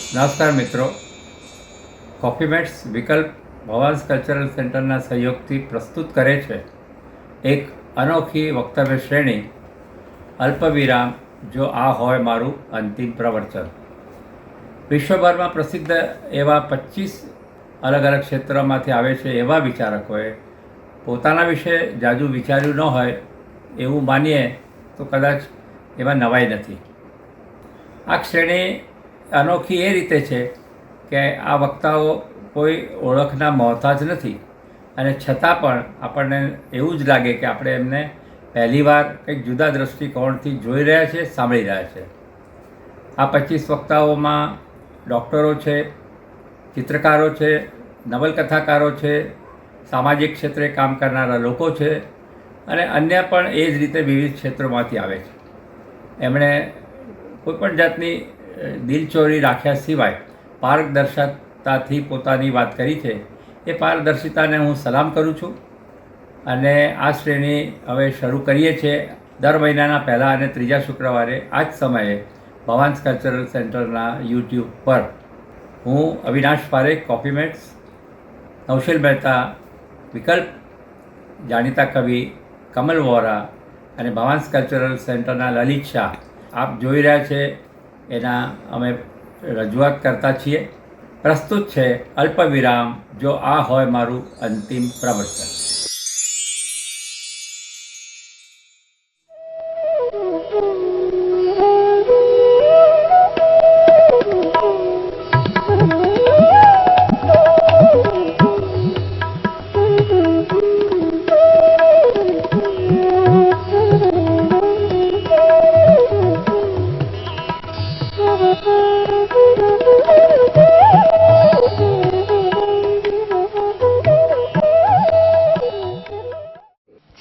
નમસ્કાર મિત્રો, coffee mats વિકલ્પ ભવાન્સ કલ્ચરલ સેન્ટરના સહયોગથી પ્રસ્તુત કરે છે એક અનોખી વક્તવ્ય શ્રેણી અલ્પવિરામ જો આ હોય મારું અંતિમ પ્રવચન. વિશ્વભરમાં પ્રસિદ્ધ એવા 25 અલગ અલગ ક્ષેત્રોમાંથી આવે છે એવા વિચારકોએ પોતાના વિશે જાજુ વિચાર્યું ન હોય એવું માનીએ તો કદાચ એમાં નવાઈ નથી. આ શ્રેણી અનોખી એ રીતે છે કે આ વક્તાઓ કોઈ ઓળખના મોહતાજ નથી અને છતાં પણ આપણને એવું જ લાગે કે આપણે એમને પહેલીવાર કંઈક જુદા દૃષ્ટિકોણથી જોઈ રહ્યા છે, સાંભળી રહ્યા છે. આ 25 વક્તાઓમાં ડૉક્ટરો છે, ચિત્રકારો છે, નવલકથાકારો છે, સામાજિક ક્ષેત્રે કામ કરનારા લોકો છે અને અન્ય પણ એ જ રીતે વિવિધ ક્ષેત્રોમાંથી આવે છે. એમણે કોઈપણ જાતની દિલચોરી રાખ્યા સિવાય પારદર્શકતાથી પોતાની વાત કરી છે. એ પારદર્શિતાને હું સલામ કરું છું અને આ શ્રેણી હવે શરૂ કરીએ છીએ દર મહિનાના પહેલા અને ત્રીજા શુક્રવારે આ જ સમયે ભવાન્સ કલ્ચરલ સેન્ટરના યુટ્યુબ પર. હું અવિનાશ પારેખ, કોફી મેટ્સ, નૌશલ મહેતા, વિકલ્પ, જાણીતા કવિ કમલ વોરા અને ભવાન્સ કલ્ચરલ સેન્ટરના લલિત શાહ આપ જોઈ રહ્યા છે એના અમે રજૂઆત કરતા છીએ. પ્રસ્તુત છે અલ્પવિરામ જો આ હોય મારું અંતિમ પ્રવચન.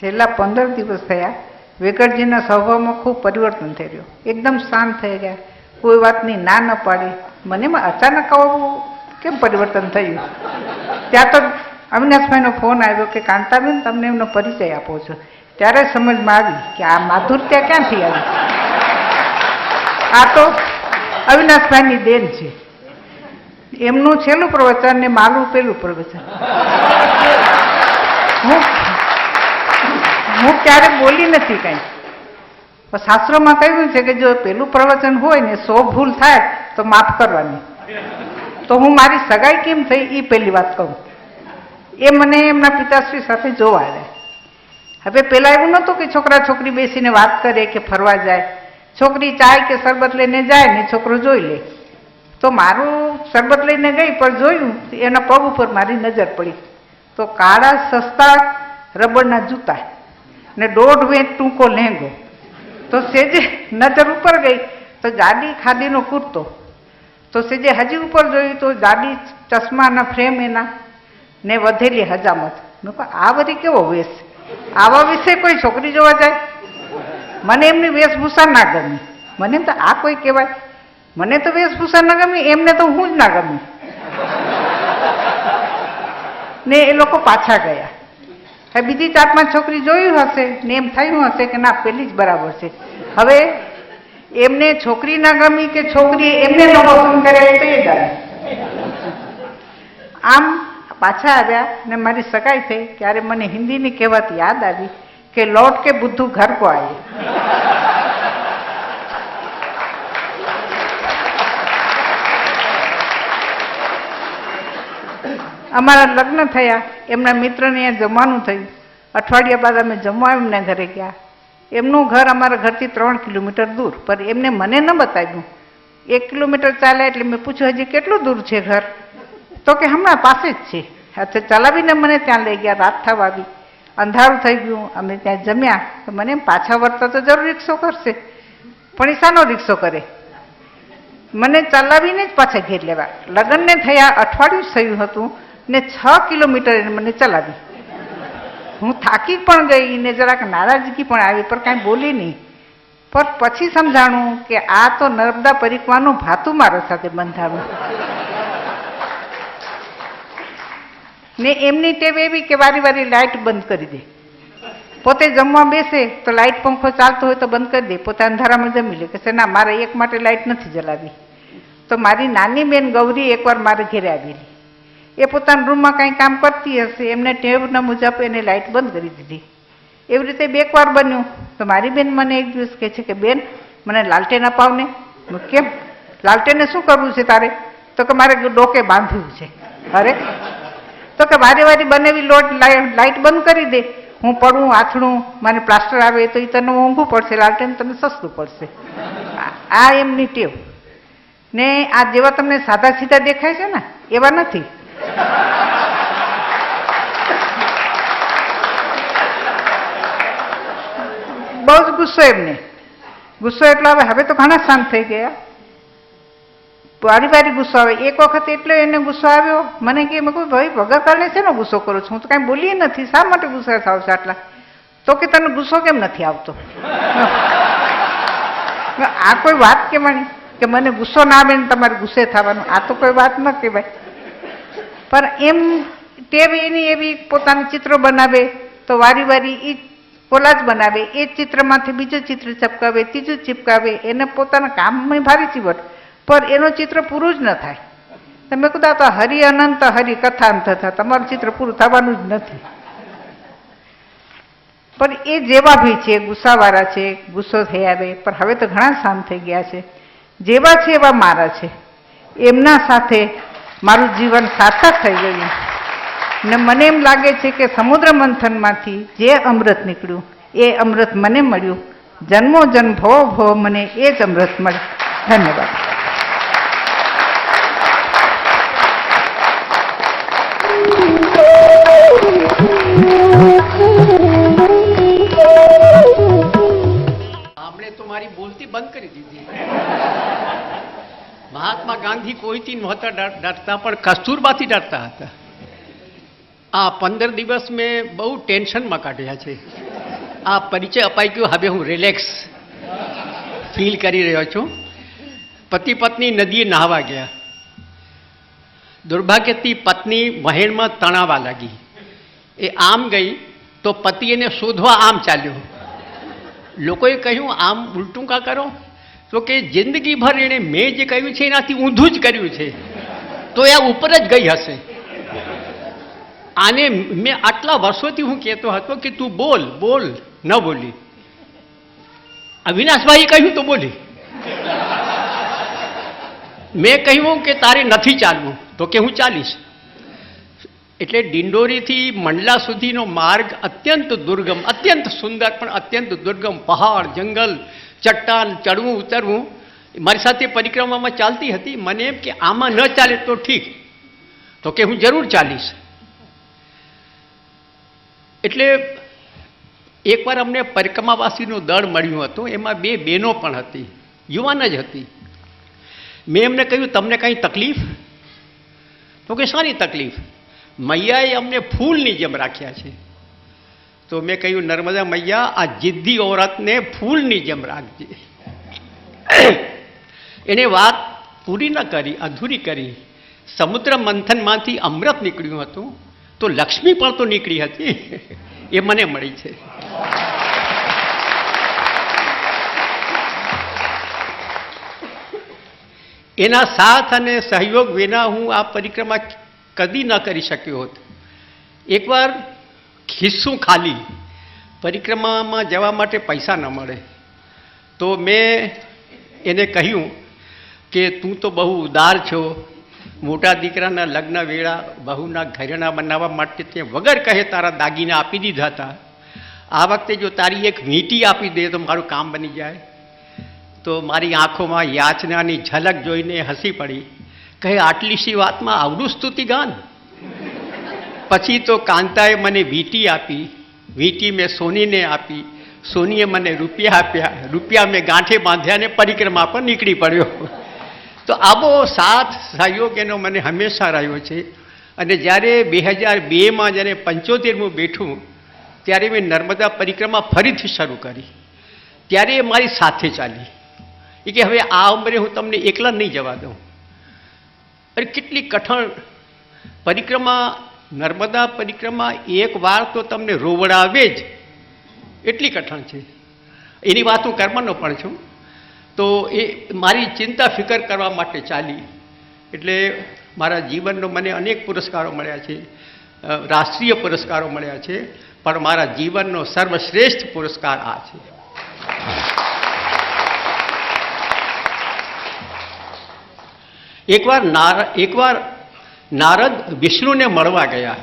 છેલ્લા 15 દિવસ થયા વેકરજીના સ્વભાવમાં ખૂબ પરિવર્તન થઈ રહ્યું. એકદમ શાંત થઈ ગયા, કોઈ વાતની ના ન પાડી. મને એમાં અચાનક આવું કેમ પરિવર્તન થયું? ત્યાં તો અવિનાશભાઈનો ફોન આવ્યો કે કાંતાબેન તમને એમનો પરિચય આપો છો. ત્યારે સમજમાં આવી કે આ માધુર્ય ક્યાંથી આવી. આ તો અવિનાશભાઈની દેન છે. એમનું છેલ્લું પ્રવચન ને મારું પેલું પ્રવચન. હું ક્યારે બોલી નથી કંઈ. શાસ્ત્રોમાં કહ્યું છે કે જો પેલું પ્રવચન હોય ને 100 ભૂલ થાય તો માફ કરવાની. તો હું મારી સગાઈ કેમ થઈ એ પહેલી વાત કહું. એ મને એમના પિતાશ્રી સાથે જોવા આવ્યા. હવે પહેલાં એવું નહોતું કે છોકરા છોકરી બેસીને વાત કરે કે ફરવા જાય. છોકરી ચાય કે શરબત લઈને જાય ને છોકરો જોઈ લે. તો મારું શરબત લઈને ગઈ પણ જોયું એના પગ ઉપર મારી નજર પડી. તો કાળા સસ્તા રબરના જૂતા ને 1.5 વેંચ ટૂંકો લહેંગો. તો સેજે નજર ઉપર ગઈ તો જાડી ખાદીનો કુર્તો. તો સેજે હજી ઉપર જોયું તો જાડી ચશ્માના ફ્રેમ એના ને વધેલી હજામત. મેં કહું આ વળી કેવો વેશ? આવા વિશે કોઈ છોકરી જોવા જાય? મને એમની વેશભૂષા ના ગમી. મને એમ તો આ કોઈ કહેવાય? મને તો વેશભૂષા ના ગમી, એમને તો હું જ ના ગમી. ને એ લોકો પાછા ગયા. હવે બીજી 4-5 છોકરી જોયું હશે ને એમ થયું હશે કે ના પેલી જ બરાબર છે. હવે એમને છોકરી ના ગમી કે છોકરી એમને ન પસંદ કરે તો એ ગમે. આમ પાછા આવ્યા ને મારી સગાઈ થઈ ત્યારે મને હિન્દીની કહેવત યાદ આવી કે લौट के बुद्धू घर को आए. અમારા લગ્ન થયા, એમના મિત્રને અહીંયા જમવાનું થયું. અઠવાડિયા બાદ અમે જમવા એમના ઘરે ગયા. એમનું ઘર અમારા ઘરથી 3 કિલોમીટર દૂર, પણ એમને મને ન બતાવ્યું. 1 કિલોમીટર ચાલ્યા એટલે મેં પૂછ્યું હજી કેટલું દૂર છે ઘર? તો કે હમણાં પાસે જ છે. અચ્છા, ચલાવીને મને ત્યાં લઈ ગયા. રાત થવા આવી, અંધારું થઈ ગયું. અમે ત્યાં જમ્યા તો મને એમ પાછા વળતા તો જરૂર રિક્ષો કરશે, પણ એ શાનો રિક્ષો કરે? મને ચલાવીને જ પાછા ઘેર લેવા. લગ્નને થયા અઠવાડિયું થયું હતું ને 6 કિલોમીટર એને મને ચલાવી. હું થાકી પણ ગઈ ને જરાક નારાજગી પણ આવી, પણ કાંઈ બોલી નહીં. પણ પછી સમજાણું કે આ તો નર્મદા પરિક્રમાનું ભાતું મારા સાથે બંધાણું. ને એમની ટેવ એવી કે વારી વારી લાઇટ બંધ કરી દે. પોતે જમવા બેસે તો લાઇટ પંખો ચાલતો હોય તો બંધ કરી દે. પોતે અંધારામાં જમી લે. કે ના, મારે એક માટે લાઇટ નથી જલાવી. તો મારી નાની બેન ગૌરી એકવાર મારા ઘેરે આવેલી. એ પોતાના રૂમમાં કાંઈ કામ કરતી હશે, એમને ટેવના મુજબ એને લાઇટ બંધ કરી દીધી. એવી રીતે બે વાર બન્યું. તો મારી બેન મને એક દિવસ કહે છે કે બેન મને લાલટેન અપાવને. કેમ? લાલટેને શું કરવું છે તારે? તો કે મારે ડોકે બાંધવું છે. અરે, તો કે વારે વારી બનેવી લાઇટ બંધ કરી દે, હું પડું આથડું, મને પ્લાસ્ટર આવે તો એ તને મોંઘું પડશે, લાલટેન તને સસ્તું પડશે. આ એમની ટેવ. ને આ જેવા તમને સાદા સીધા દેખાય છે ને એવા નથી. બહુ જ ગુસ્સો એમને. ગુસ્સો એટલો આવે, હવે તો ઘણા શાંત થઈ ગયા. વારી વારી ગુસ્સો આવે. એક વખત એટલે એને ગુસ્સો આવ્યો, મને કે મેં કહ્યું ભાઈ વગર કારણે શેનો ગુસ્સો કરો છો? હું તો કાંઈ બોલી નથી, શા માટે ગુસ્સો થાવ છો આટલા? તો કે તને ગુસ્સો કેમ નથી આવતો? આ કોઈ વાત કહેવાની કે મને ગુસ્સો ના આવે ને તમારે ગુસ્સે થવાનું? આ તો કોઈ વાત ન કહેવાય. પણ એમ ટેવ એની એવી, પોતાનું ચિત્ર બનાવે તો વારી વારી એ કોલાજ બનાવે, એ ચિત્રમાંથી બીજું ચિત્ર ચપકાવે, ત્રીજું ચિપકાવે. એને પોતાના કામમાં ભારી ચીવટ, પણ એનું ચિત્ર પૂરું જ ન થાય. તમે કીધું તો હરિ અનંત હરિ કથાંત થતા, તમારું ચિત્ર પૂરું થવાનું જ નથી. પણ એ જેવા બી છે, ગુસ્સાવાળા છે, ગુસ્સો થઈ આવે, પણ હવે તો ઘણા શાંત થઈ ગયા છે. જેવા છે એવા મારા છે. એમના સાથે મારું જીવન સાર્થક થઈ ગયું. ને મને એમ લાગે છે કે સમુદ્ર મંથનમાંથી જે અમૃત નીકળ્યું એ અમૃત મને મળ્યું. જન્મો જન્મ ભવો ભવો મને એ જ અમૃત મળ્યું. ધન્યવાદ. हमने तुम्हारी बोलती बंद कर दी थी. મહાત્મા ગાંધી કોઈથી નહોતા ડરતા, પણ કસ્તુરબાથી ડરતા હતા. આ 15 દિવસ મેં બહુ ટેન્શનમાં કાઢ્યા છે. આ પરિચય અપાઈ ગયો, હવે હું રિલેક્સ ફીલ કરી રહ્યો છું. પતિ પત્ની નદીએ નહાવા ગયા. દુર્ભાગ્યથી પત્ની વહેણમાં તણાવા લાગી. એ આમ ગઈ તો પતિ એને શોધવા આમ ચાલ્યો. લોકોએ કહ્યું આમ ઉલટું કા કરો? તો કે જિંદગીભર એણે મેં જે કહ્યું છે એનાથી ઊંધું જ કર્યું છે, તો એ ઉપર જ ગઈ હશે. આને મેં આટલા વર્ષોથી હું કહેતો હતો કે તું બોલ બોલ, ન બોલી. અવિનાશભાઈ કહ્યું તો બોલી. મેં કહ્યું કે તારે નથી ચાલવું, તો કે હું ચાલીશ. એટલે ડિંડોરીથી મંડલા સુધીનો માર્ગ અત્યંત દુર્ગમ, અત્યંત સુંદર પણ અત્યંત દુર્ગમ. પહાડ, જંગલ, ચટ્ટાન, ચડવું ઉતરવું. મારી સાથે પરિક્રમામાં ચાલતી હતી. મને એમ કે આમાં ન ચાલે તો ઠીક, તો કે હું જરૂર ચાલીશ. એટલે એકવાર અમને પરિક્રમાવાસીનું દળ મળ્યું હતું. એમાં 2 બહેનો પણ હતી, યુવાન જ હતી. મેં એમને કહ્યું તમને કંઈ તકલીફ? તો કે શાની તકલીફ? મૈયાએ અમને ફૂલની જેમ રાખ્યા છે. તો મેં કહ્યું નર્મદા મૈયા, આ જિદ્દી औरतને ફૂલની જેમ રાખજે. એને વાત પૂરી ન કરી, અધૂરી કરી. સમુદ્ર મંથનમાંથી અમૃત નીકળ્યું હતું, તો લક્ષ્મી પણ તો નીકળી હતી. એ મને મળી છે. એના સાથ અને સહયોગ વિના હું આ પરિક્રમા કદી ન કરી શક્યો હોત. એકવાર ખિસ્સું ખાલી, પરિક્રમામાં જવા માટે પૈસા ન મળે, તો મેં એને કહ્યું કે તું તો બહુ ઉદાર છો, મોટા દીકરાના લગ્ન વેળા બહુના ઘરેણા બનાવવા માટે તે વગર કહે તારા દાગીના આપી દીધા હતા. આ વખતે જો તારી એક વીંટી આપી દે તો મારું કામ બની જાય. તો મારી આંખોમાં યાચનાની ઝલક જોઈને હસી પડી. કહે આટલી સી વાતમાં આવડું સ્તુતિગાન? પછી તો કાંતાએ મને વીંટી આપી, વીંટી મેં સોનીને આપી, સોનીએ મને રૂપિયા આપ્યા, રૂપિયા મેં ગાંઠે બાંધ્યા ને પરિક્રમા પર નીકળી પડ્યો. તો આવો સાથ સહયોગ એનો મને હંમેશા રહ્યો છે. અને જ્યારે 2002માં જ્યારે 75મું બેઠું, ત્યારે મેં નર્મદા પરિક્રમા ફરીથી શરૂ કરી. ત્યારે એ મારી સાથે ચાલી. એ કે હવે આ ઉંમરે હું તમને એકલા નહીં જવા દઉં. અરે કેટલી કઠણ પરિક્રમા, નર્મદા પરિક્રમા એક વાર તો તમને રોવડાવે જ, એટલી કઠણ છે. એની વાત હું કરવાનો પણ છું. તો એ મારી ચિંતા ફિકર કરવા માટે ચાલી. એટલે મારા જીવનનો મને અનેક પુરસ્કારો મળ્યા છે, રાષ્ટ્રીય પુરસ્કારો મળ્યા છે, પણ મારા જીવનનો સર્વશ્રેષ્ઠ પુરસ્કાર આ છે. એકવાર નારદ વિષ્ણુને મળવા ગયા.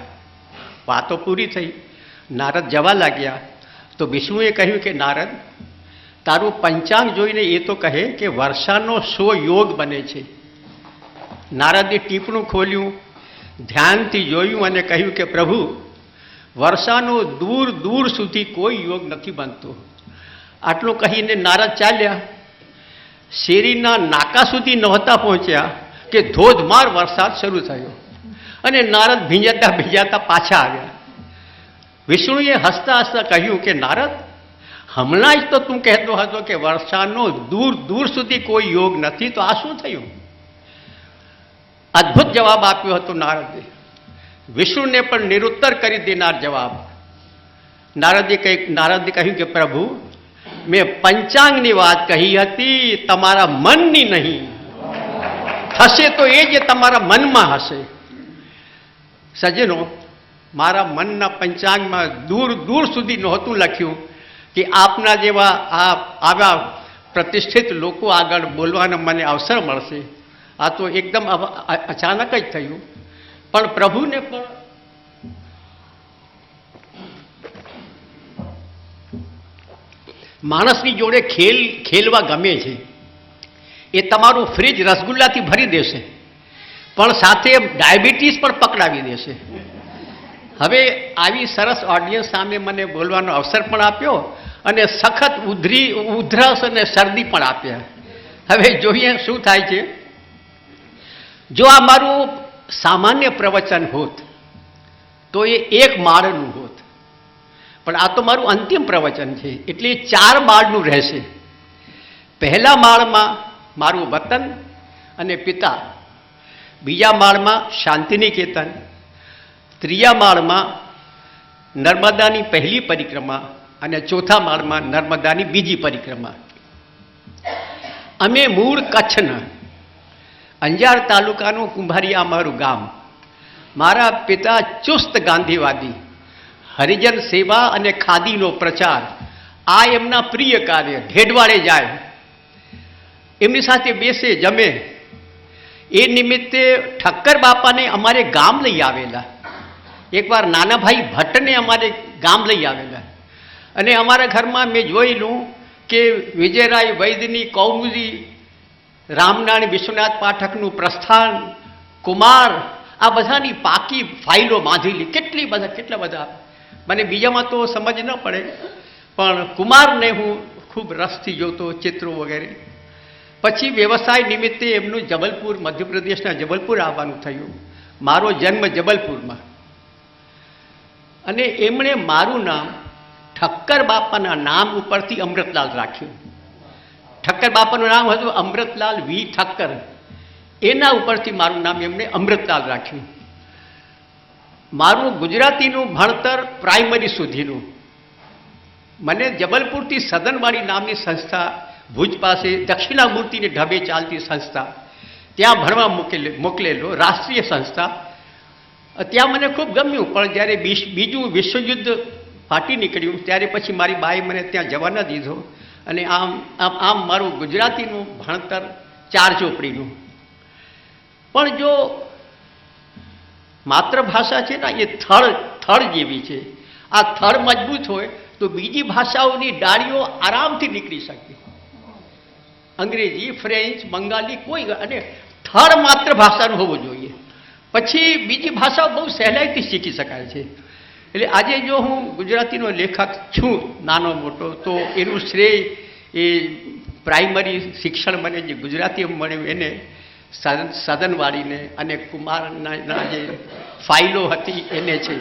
વાતો પૂરી થઈ, નારદ જવા લાગ્યા તો વિષ્ણુએ કહ્યું કે નારદ, તારું પંચાંગ જોઈને એ તો કહે કે વર્ષાનો શો યોગ બને છે. નારદે ટીપણું ખોલ્યું, ધ્યાનથી જોયું અને કહ્યું કે પ્રભુ, વર્ષાનો દૂર દૂર સુધી કોઈ યોગ નથી બનતો. આટલું કહીને નારદ ચાલ્યા. શેરીના નાકા સુધી નહોતા પહોંચ્યા કે ધોધમાર વરસાદ શરૂ થયો અને નારદ ભીંજાતા ભીંજાતા પાછા આવ્યા. વિષ્ણુએ હસતા હસતા કહ્યું કે નારદ, હમણાં જ તો તું કહેતો હતો કે વર્ષાનો દૂર દૂર સુધી કોઈ યોગ નથી, તો આ શું થયું? અદ્ભુત જવાબ આપ્યો હતો નારદે, વિષ્ણુને પણ નિરુત્તર કરી દેનાર જવાબ. નારદે કહ્યું કે પ્રભુ, મેં પંચાંગની વાત કહી હતી, તમારા મનની નહીં. થશે તો એ જે તમારા મનમાં હશે. સજ્જનો, મારા મનના પંચાંગમાં દૂર દૂર સુધી નહોતું લખ્યું કે આપના જેવા આવા પ્રતિષ્ઠિત લોકો આગળ બોલવાનો મને અવસર મળશે. આ તો એકદમ અચાનક જ થયું. પણ પ્રભુને પણ માણસની જોડે ખેલવા ગમે છે. એ તમારું ફ્રીજ રસગુલ્લાથી ભરી દેશે, પણ સાથે ડાયાબિટીસ પણ પકડાવી દેશે. હવે આવી સરસ ઓડિયન્સ સામે મને બોલવાનો અવસર પણ આપ્યો અને સખત ઉધરસ અને શરદી પણ આપ્યા. હવે જોઈએ શું થાય છે. જો આ મારું સામાન્ય પ્રવચન હોત તો એ એક માળનું હોત, પણ આ તો મારું અંતિમ પ્રવચન છે એટલે 4 માળનું રહેશે. પહેલા માળમાં મારું વતન અને પિતા, બીજા માળમાં શાંતિનિકેતન, ત્રીજા માળમાં નર્મદાની પહેલી પરિક્રમા અને ચોથા માળમાં નર્મદાની બીજી પરિક્રમા. અમે મૂળ કચ્છના, અંજાર તાલુકાનું કુંભારિયા અમારું ગામ. મારા પિતા ચુસ્ત ગાંધીવાદી, હરિજન સેવા અને ખાદીનો પ્રચાર આ એમના પ્રિય કાર્ય. ઢેડવાડે જાય, એમની સાથે બેસે, જમે. એ નિમિત્તે ઠક્કર બાપાને અમારે ગામ લઈ આવેલા. એકવાર નાનાભાઈ ભટ્ટને અમારે ગામ લઈ આવેલા અને અમારા ઘરમાં મેં જોયેલું કે વિજયરાય વૈદ્યની કૌમુદી, રામનારાયણ વિશ્વનાથ પાઠકનું પ્રસ્થાન, કુમાર, આ બધાની પાકી ફાઇલો બાંધેલી. કેટલા બધા મને બીજામાં તો સમજ ન પડે, પણ કુમારને હું ખૂબ રસથી જોતો, ચિત્રો વગેરે. પછી વ્યવસાય નિમિત્તે એમનું જબલપુર, મધ્યપ્રદેશના જબલપુર આવવાનું થયું. મારો જન્મ જબલપુરમાં, અને એમણે મારું નામ ઠક્કર બાપાના નામ ઉપરથી અમૃતલાલ રાખ્યું. ઠક્કર બાપાનું નામ હતું અમૃતલાલ વી ઠક્કર, એના ઉપરથી મારું નામ એમણે અમૃતલાલ રાખ્યું. મારું ગુજરાતીનું ભણતર પ્રાઇમરી સુધીનું મને જબલપુરથી સદનવાડી નામની સંસ્થા, ભુજ પાસે દક્ષિણામૂર્તિને ઢબે ચાલતી સંસ્થા, ત્યાં ભણવા મોકલેલો. રાષ્ટ્રીય સંસ્થા. ત્યાં મને ખૂબ ગમ્યું, પણ જ્યારે બીજું વિશ્વયુદ્ધ ફાટી નીકળ્યું ત્યારે પછી મારી બાએ મને ત્યાં જવા ન દીધો અને આમ મારું ગુજરાતીનું ભણતર 4 ચોપડીનું. પણ જો માતૃભાષા છે ને એ થળ જેવી છે. આ થળ મજબૂત હોય તો બીજી ભાષાઓની ડાળીઓ આરામથી નીકળી શકે. અંગ્રેજી, ફ્રેન્ચ, બંગાળી કોઈ, અને થળ માતૃભાષાનું હોવું જોઈએ. પછી બીજી ભાષાઓ બહુ સહેલાઈથી શીખી શકાય છે. એટલે આજે જો હું ગુજરાતીનો લેખક છું નાનો મોટો, તો એનું શ્રેય એ પ્રાઇમરી શિક્ષણ મને જે ગુજરાતી મળ્યું એને, સદનવાડીને અને કુમારના જે ફાઇલો હતી એને છે.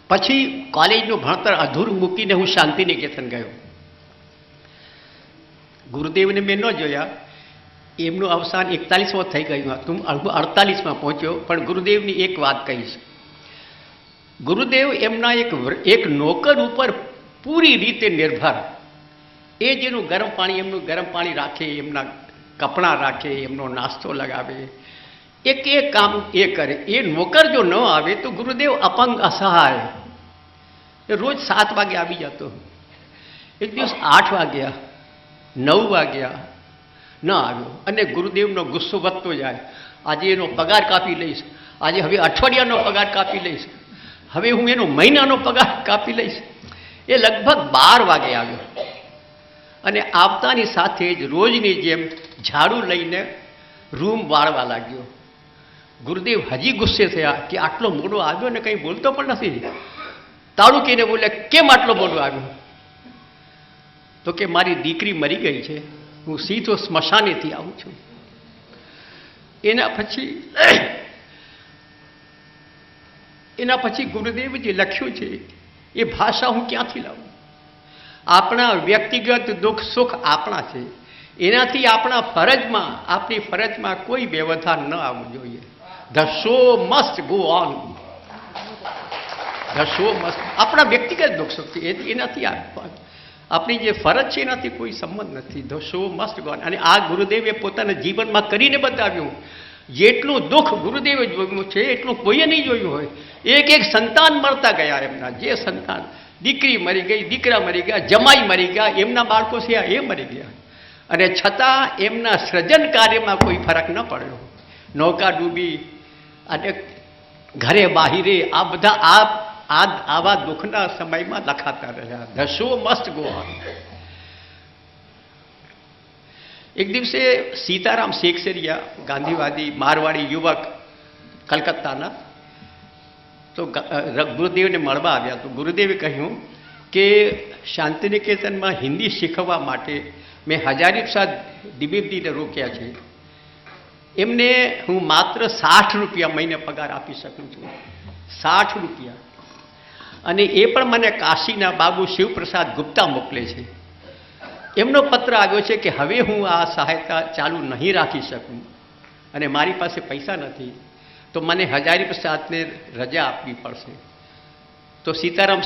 પછી કોલેજનું ભણતર અધૂરું મૂકીને હું શાંતિનિકેતન ગયો. ગુરુદેવને મેં ન જોયા. એમનું અવસાન 41માં થઈ ગયું હતું. 48માં પહોંચ્યો. પણ ગુરુદેવની એક વાત કહીશ. ગુરુદેવ એમના એક નોકર ઉપર પૂરી રીતે નિર્ભર. એ જેનું ગરમ પાણી, એમનું ગરમ પાણી રાખે, એમના કપડાં રાખે, એમનો નાસ્તો લગાવે, એક કામ એ કરે. એ નોકર જો ન આવે તો ગુરુદેવ અપંગ, અસહાય. એ રોજ 7 વાગે આવી જતો. એક દિવસ 8 વાગ્યા, 9 વાગ્યા, ન આવ્યો. અને ગુરુદેવનો ગુસ્સો વધતો જાય. આજે એનો પગાર કાપી લઈશ, આજે હવે અઠવાડિયાનો પગાર કાપી લઈશ, હવે હું એનો મહિનાનો પગાર કાપી લઈશ. એ લગભગ 12 વાગે આવ્યો અને આવતાની સાથે જ રોજની જેમ ઝાડુ લઈને રૂમ વાળવા લાગ્યો. ગુરુદેવ હજી ગુસ્સે થયા કે આટલો મોડો આવ્યો ને કંઈ બોલતો પણ નથી. તાળું કહીને બોલ્યા, કેમ આટલો મોડો આવ્યો? તો કે મારી દીકરી મરી ગઈ છે, હું સીધો સ્મશાનેથી આવું છું. એના પછી ગુરુદેવ જે લખ્યું છે એ ભાષા હું ક્યાંથી લાવું? આપણા વ્યક્તિગત દુઃખ સુખ આપણા છે, એનાથી આપણી ફરજમાં કોઈ વ્યવધાન ન આવવું જોઈએ. The show must go on. The show must. આપણા વ્યક્તિગત દુઃખ સુખ છે, એનાથી આપણી જે ફરજ છે એનાથી કોઈ સંબંધ નથી. The show must go on. અને આ ગુરુદેવે પોતાના જીવનમાં કરીને બતાવ્યું. જેટલું દુઃખ ગુરુદેવે જોયું છે એટલું કોઈએ નહીં જોયું હોય. એક સંતાન મળતા ગયા એમના. જે સંતાન, દીકરી મરી ગઈ, દીકરા મરી ગયા, જમાઈ મરી ગયા, એમના બાળકો છે એ મરી ગયા, અને છતાં એમના સૃજન કાર્યમાં કોઈ ફરક ન પડ્યો. નૌકા ડૂબી અને ઘરે બાહિરે આ બધા આવા દુઃખના સમયમાં લખાતા રહ્યા. The show must go on. એક દિવસે સીતારામ શેખસરિયા, ગાંધીવાદી મારવાડી યુવક કલકત્તાના, તો ગુરુદેવને મળવા આવ્યા. તો ગુરુદેવે કહ્યું કે શાંતિનિકેતનમાં હિન્દી શીખવવા માટે મેં હજારી પ્રસાદ દ્વિવેદીને રોક્યા છે. એમને હું માત્ર 60 રૂપિયા મહિને પગાર આપી શકું છું. 60 રૂપિયા. અને એ પણ મને કાશીના બાબુ શિવપ્રસાદ ગુપ્તા મોકલે છે. એમનો પત્ર આવ્યો છે કે હવે હું આ સહાયતા ચાલુ નહીં રાખી શકું અને મારી પાસે પૈસા નથી, તો મને હજારી પ્રસાદને રજા આપવી પડશે. તો સીતારામ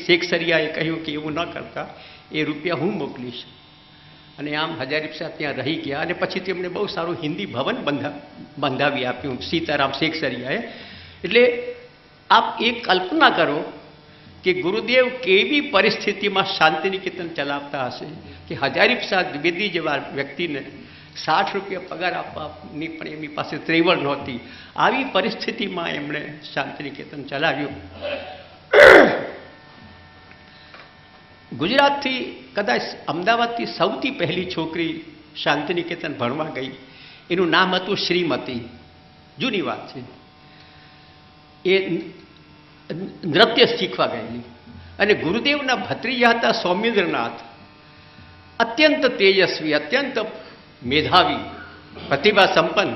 શેખસરિયાએ કહ્યું કે એવું ન કરતા, એ રૂપિયા હું મોકલીશ. અને આમ હજારી પ્રસાદ ત્યાં રહી ગયા. અને પછી તેમણે બહુ સારું હિન્દી ભવન બંધાવી આપ્યું સીતારામ શેખસરિયાએ. એટલે આપ એ કલ્પના કરો કે ગુરુદેવ કેવી પરિસ્થિતિમાં શાંતિનિકેતન ચલાવતા હશે કે હજારી પ્રસાદ દ્વિવેદી જેવા વ્યક્તિને 60 રૂપિયા પગાર આપવાની પણ એમની પાસે ત્રેવડ નહોતી. આવી પરિસ્થિતિમાં એમણે શાંતિનિકેતન ચલાવ્યું. ગુજરાતથી કદાચ અમદાવાદથી સૌથી પહેલી છોકરી શાંતિનિકેતન ભણવા ગઈ. એનું નામ હતું શ્રીમતી. જૂની વાત છે. એ નૃત્ય શીખવા ગયેલી. અને ગુરુદેવના ભત્રીજા હતા સૌમિન્દ્રનાથ. અત્યંત તેજસ્વી, અત્યંત મેધાવી, પ્રતિભા સંપન્ન.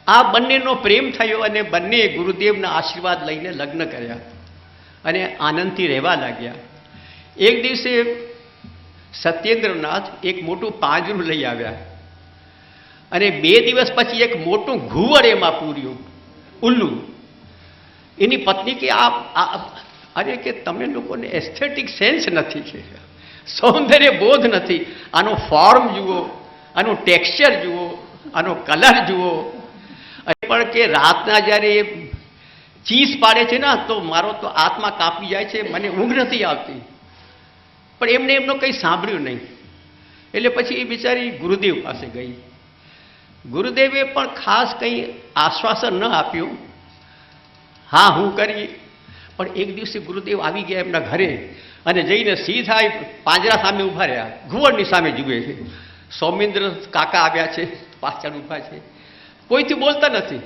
આ બંનેનો પ્રેમ થયો અને બંને ગુરુદેવના આશીર્વાદ લઈને લગ્ન કર્યા અને આનંદથી રહેવા લાગ્યા. એક દિવસે સત્યેન્દ્રનાથ એક મોટું પાંજરું લઈ આવ્યા અને 2 દિવસ પછી એક મોટું ઘુવડ એમાં પૂર્યું, ઉલ્લુ. એની પત્ની કે અરે કે તમે લોકોને એસ્થેટિક સેન્સ નથી, છે સૌંદર્ય બોધ નથી. આનો ફોર્મ જુઓ, આનું ટેક્સચર જુઓ, આનો કલર જુઓ. પણ કે રાતના જ્યારે ચીસ પાડે છે ને તો મારો તો આત્મા કાપી જાય છે, મને ઊંઘ નથી આવતી. પણ એમને એમનો કંઈ સાંભળ્યું નહીં. એટલે પછી એ બિચારી ગુરુદેવ પાસે ગઈ. ગુરુદેવે પણ ખાસ કંઈ આશ્વાસન ન આપ્યું. હા હું કરી. પણ એક દિવસે ગુરુદેવ આવી ગયા એમના ઘરે અને જઈને સીધા પાંજરા સામે ઊભા રહ્યા. ઘુવડની સામે જુએ છે. સૌમિન્દ્ર કાકા આવ્યા છે, પાછળ ઊભા છે, કોઈથી બોલતા નથી.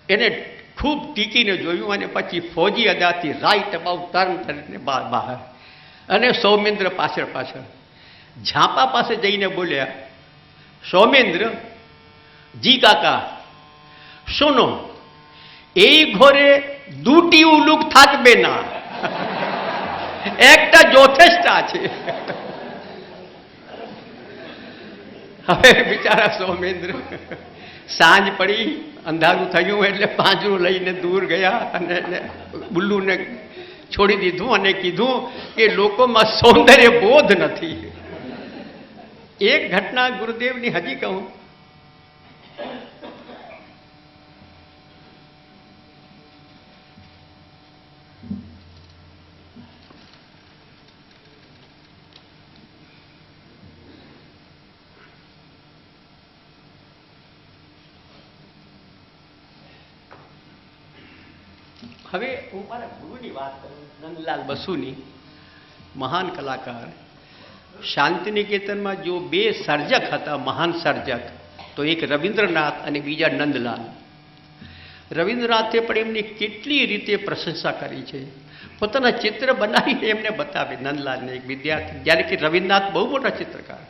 એને ખૂબ ટીકીને જોયું અને પછી ફૌજી અદાથી રાઈટ અબાઉટ ટર્ન કરીને બહાર. અને સૌમિન્દ્ર પાછળ પાછળ ઝાંપા પાસે જઈને બોલ્યા, সৌমেন্দ্র জি কাকা শোনো, এই ঘরে 2টি উলুক থাকবে না, একটা যথেষ্ট আছে। હવે બિચારા સૌમેન્દ્ર સાંજ પડી અંધારું થયું એટલે પાંજરું લઈને દૂર ગયા અને બુલ્લુને છોડી દીધું અને કીધું કે લોકોમાં સૌંદર્ય બોધ નથી. એક ઘટના ગુરુદેવની હજી કહું. હવે હું મારા ગુરુની વાત કરું, નંદલાલ બસુની, મહાન કલાકાર. શાંતિનિકેતનમાં જો બે સર્જક હતા, મહાન સર્જક, તો એક રવિન્દ્રનાથ અને બીજા નંદલાલ. રવિન્દ્રનાથે પણ એમની કેટલી રીતે પ્રશંસા કરી છે. પોતાના ચિત્ર બનાવીને એમને બતાવે નંદલાલને, એક વિદ્યાર્થી. જ્યારે કે રવિન્દ્રનાથ બહુ મોટા ચિત્રકાર,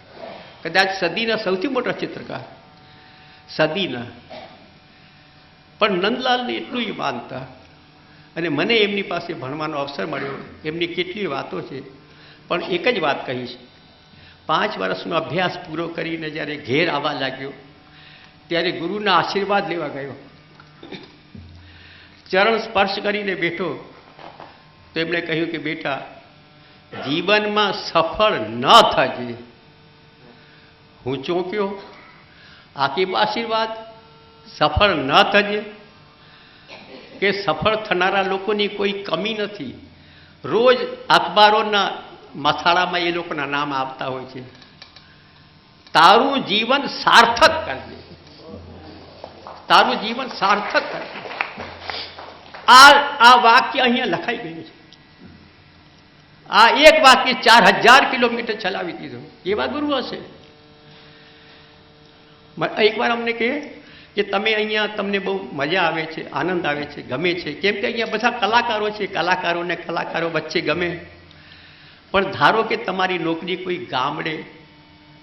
કદાચ સદીના સૌથી મોટા ચિત્રકાર, સદીના. પણ નંદલાલને એટલું એ માનતા. અને મને એમની પાસે ભણવાનો અવસર મળ્યો. એમની કેટલી વાતો છે, પણ એક જ વાત કહીશ. 5 વર્ષનો અભ્યાસ પૂરો કરીને જ્યારે ઘેર આવવા લાગ્યો, ત્યારે ગુરુના આશીર્વાદ લેવા ગયો. ચરણ સ્પર્શ કરીને બેઠો તો એમણે કહ્યું કે બેટા, જીવનમાં સફળ ન થજે. હું ચોંક્યો. આ કેવા આશીર્વાદ? સફળ ન થજે કે સફળ થનારા લોકોની કોઈ કમી નથી. રોજ અખબારોના મથાળામાં એ લોકોના નામ આવતા હોય છે. તારું જીવન સાર્થક કરજે, તારું જીવન સાર્થક કરજે. આ વાક્ય અહીંયા લખાઈ ગયું છે. આ એક વાક્ય 4000 કિલોમીટર ચલાવી દીધો. એવા ગુરુ હશે. એકવાર અમને કહે કે તમે અહીંયા, તમને બહુ મજા આવે છે, આનંદ આવે છે, ગમે છે, કેમ કે અહીંયા બધા કલાકારો છે. કલાકારોને કલાકારો વચ્ચે ગમે. પણ ધારો કે તમારી નોકરી કોઈ ગામડે,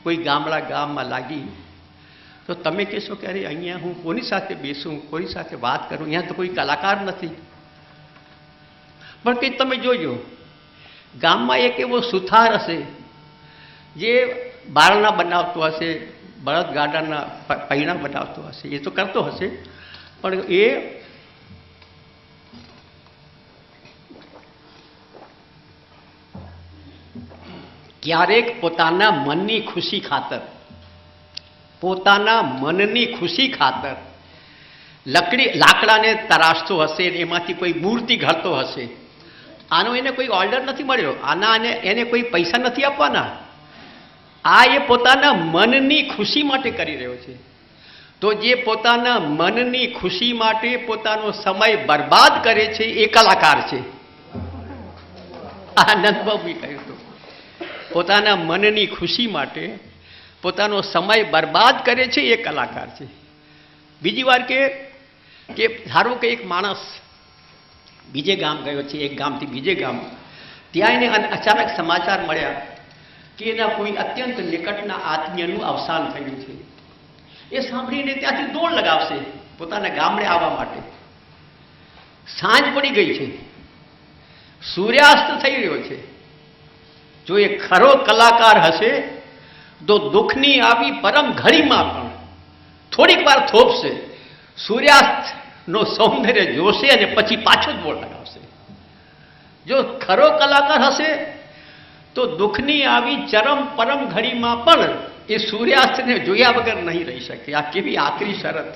કોઈ ગામમાં લાગી, તો તમે કહેશો કે અરે અહીંયા હું કોની સાથે બેસું, કોની સાથે વાત કરું, અહીંયા તો કોઈ કલાકાર નથી. પણ કંઈ તમે જોજો, ગામમાં એક એવો સુથાર હશે જે બારણા બનાવતો હશે, બળદગાડાના પૈણા બનાવતો હશે. એ તો કરતો હશે, પણ એ ક્યારેક પોતાના મનની ખુશી ખાતર, પોતાના મનની ખુશી ખાતર લાકડાને તરાશતો હશે, એમાંથી કોઈ મૂર્તિ ઘડતો હશે. આનો એને કોઈ ઓર્ડર નથી મળ્યો, એને કોઈ પૈસા નથી આપવાના. આ એ પોતાના મનની ખુશી માટે કરી રહ્યો છે. તો જે પોતાના મનની ખુશી માટે પોતાનો સમય બરબાદ કરે છે, એ કલાકાર છે. આનંદબાબુએ કહ્યું હતું, પોતાના મનની ખુશી માટે પોતાનો સમય બરબાદ કરે છે, એ કલાકાર છે. બીજી વાર કે ધારો કે એક માણસ બીજે ગામ ગયો છે, એક ગામથી બીજે ગામ. ત્યાં એને અચાનક સમાચાર મળ્યા કે એના કોઈ અત્યંત નિકટના આત્મીયનું અવસાન થયું છે. એ સાંભળીને ત્યાંથી દોડ લગાવશે પોતાના ગામડે આવવા માટે. સાંજ પડી ગઈ છે, સૂર્યાસ્ત થઈ રહ્યો છે. જો એ ખરો કલાકાર હશે તો દુઃખની આવી પરમ ઘડીમાં પણ થોડીક વાર થોપશે, સૂર્યાસ્તનો સૌંદર્ય જોશે અને પછી પાછો જ દોડ લગાવશે. જો ખરો કલાકાર હશે તો દુઃખની આવી ચરમ પરમ ઘડીમાં પણ એ સૂર્યાસ્તને જોયા વગર નહીં રહી શકે. આ કેવી આકરી શરત.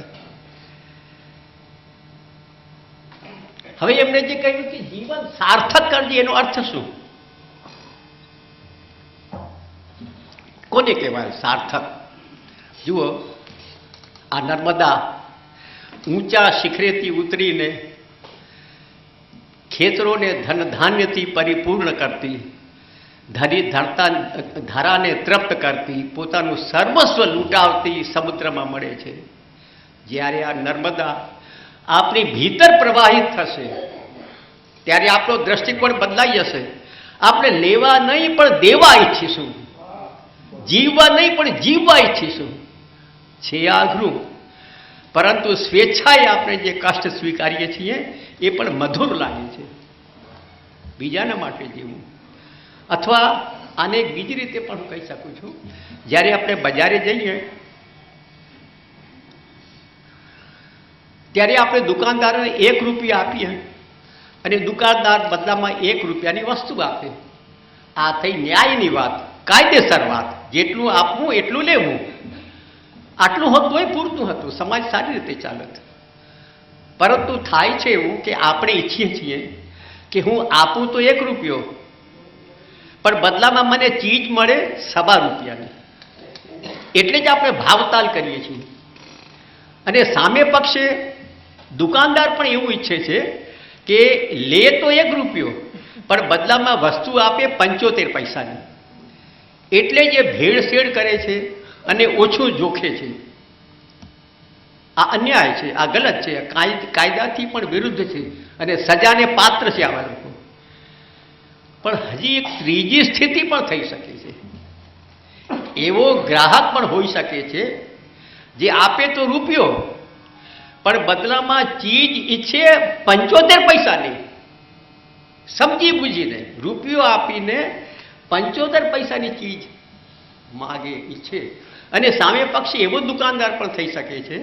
હવે એમણે જે કહ્યું કે જીવન સાર્થક કરજે, એનો અર્થ શું? કોને કહેવાય સાર્થક? જુઓ, આ નર્મદા ઊંચા શિખરેથી ઉતરીને ખેતરોને ધન ધાન્યથી પરિપૂર્ણ કરતી, ધારાને તૃપ્ત કરતી, પોતાનું સર્વસ્વ લૂંટાવતી સમુદ્રમાં મળે છે. જ્યારે આ નર્મદા આપણી ભીતર પ્રવાહિત થશે ત્યારે આપણો દ્રષ્ટિકોણ બદલાઈ જશે. આપણે લેવા નહીં પણ દેવા ઈચ્છીશું, જીવવા નહીં પણ જીવવા ઈચ્છીશું. છે આઘરું, પરંતુ સ્વેચ્છાએ આપણે જે કષ્ટ સ્વીકારીએ છીએ એ પણ મધુર લાગે છે. બીજાના માટે જીવવું. અથવા આને એક બીજી રીતે પણ હું કહી શકું છું, જ્યારે આપણે બજારે જઈએ ત્યારે આપણે દુકાનદારને 1 રૂપિયા આપીએ અને દુકાનદાર બદલામાં 1 રૂપિયાની વસ્તુ આપે. આ થઈ ન્યાયની વાત, કાયદેસર વાત. જેટલું આપવું એટલું લેવું. આટલું હોત તોય પૂરતું હતું, સમાજ સારી રીતે ચાલત. પરંતુ થાય છે એવું કે આપણે ઈચ્છીએ છીએ કે હું આપું તો 1 રૂપિયો, પણ બદલામાં મને ચીજ મળે 1.25 રૂપિયાની. એટલે જ આપણે ભાવતાલ કરીએ છીએ. અને સામે પક્ષે દુકાનદાર પણ એવું ઈચ્છે છે કે લે તો 1 રૂપિયો, પણ બદલામાં વસ્તુ આપે 75 પૈસાની. એટલે જે ભેળસેળ કરે છે અને ઓછું જોખે છે, આ અન્યાય છે, આ ગલત છે, કાયદાથી પણ વિરુદ્ધ છે અને સજાને પાત્ર છે આવા લોકો. પણ હજી એક ત્રીજી સ્થિતિ પણ થઈ શકે છે. એવો ગ્રાહક પણ હોઈ શકે છે જે આપે તો રૂપિયો, પણ બદલામાં ચીજ ઈચ્છે 75 પૈસાની. સમજી બુજીને રૂપિયો આપીને 75 પૈસાની ચીજ માગે ઈચ્છે. અને સામે પક્ષે એવો દુકાનદાર પણ થઈ શકે છે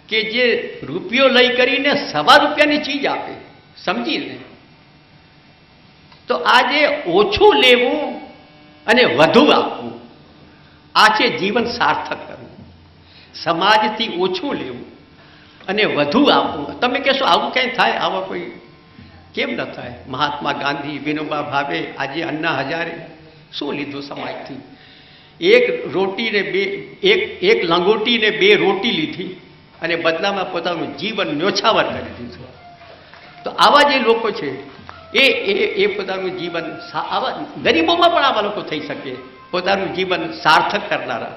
કે જે રૂપિયો લઈ કરીને 1.25 રૂપિયાની ચીજ આપે, સમજીને. તો આ જે ઓછું લેવું અને વધુ આપવું, આ છે જીવન સાર્થક કરવું. સમાજથી ઓછું લેવું અને વધુ આપવું. તમે કહેશો આવું ક્યાંય થાય? આવા કોઈ કેમ ન થાય? મહાત્મા ગાંધી, વિનોબા ભાવે, આજે અન્ના હજારે શું લીધું સમાજથી? એક લંગોટીને 2 રોટી લીધી અને બદલામાં પોતાનું જીવન ન્યોછાવર કરી દીધું. તો આવા જે લોકો છે એ પોતાનું જીવન, આવા ગરીબોમાં પણ આવા લોકો થઈ શકે, પોતાનું જીવન સાર્થક કરનારા.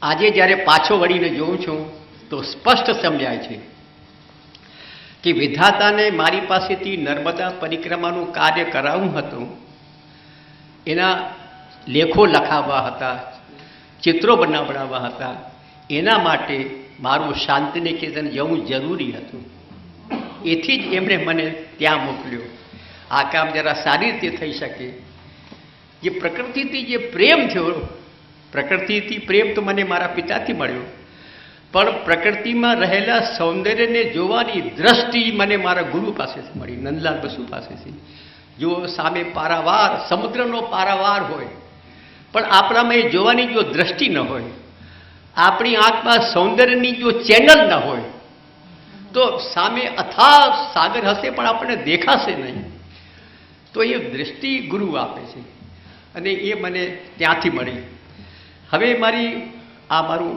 આજે જ્યારે પાછો વળીને જોઉં છું તો સ્પષ્ટ સમજાય છે કે વિધાતાને મારી પાસેથી નર્મદા પરિક્રમાનું કાર્ય કરાવવું હતું, એના લેખો લખાવવા હતા, ચિત્રો બનાવડાવવા હતા. એના માટે મારું શાંતિનિકેતન જવું જરૂરી હતું. એથી જ એમણે મને ત્યાં મોકલ્યો. આ કામ જરા સારી રીતે થઈ શકે. જે પ્રકૃતિથી જે પ્રેમ થયો, પ્રકૃતિથી પ્રેમ તો મને મારા પિતાથી મળ્યો, પણ પ્રકૃતિમાં રહેલા સૌંદર્યને જોવાની દ્રષ્ટિ મને મારા ગુરુ પાસેથી મળી, નંદલાલ બસુ પાસેથી. જો સામે પારાવાર, સમુદ્રનો પારાવાર હોય, પણ આપણામાં એ જોવાની જો દ્રષ્ટિ ન હોય, આપણી આંખમાં સૌંદર્યની જો ચેનલ ન હોય, તો સામે અથાગ સાગર હશે પણ આપણને દેખાશે નહીં. તો એ દ્રષ્ટિ ગુરુ આપે છે અને એ મને ત્યાંથી મળી. હવે મારું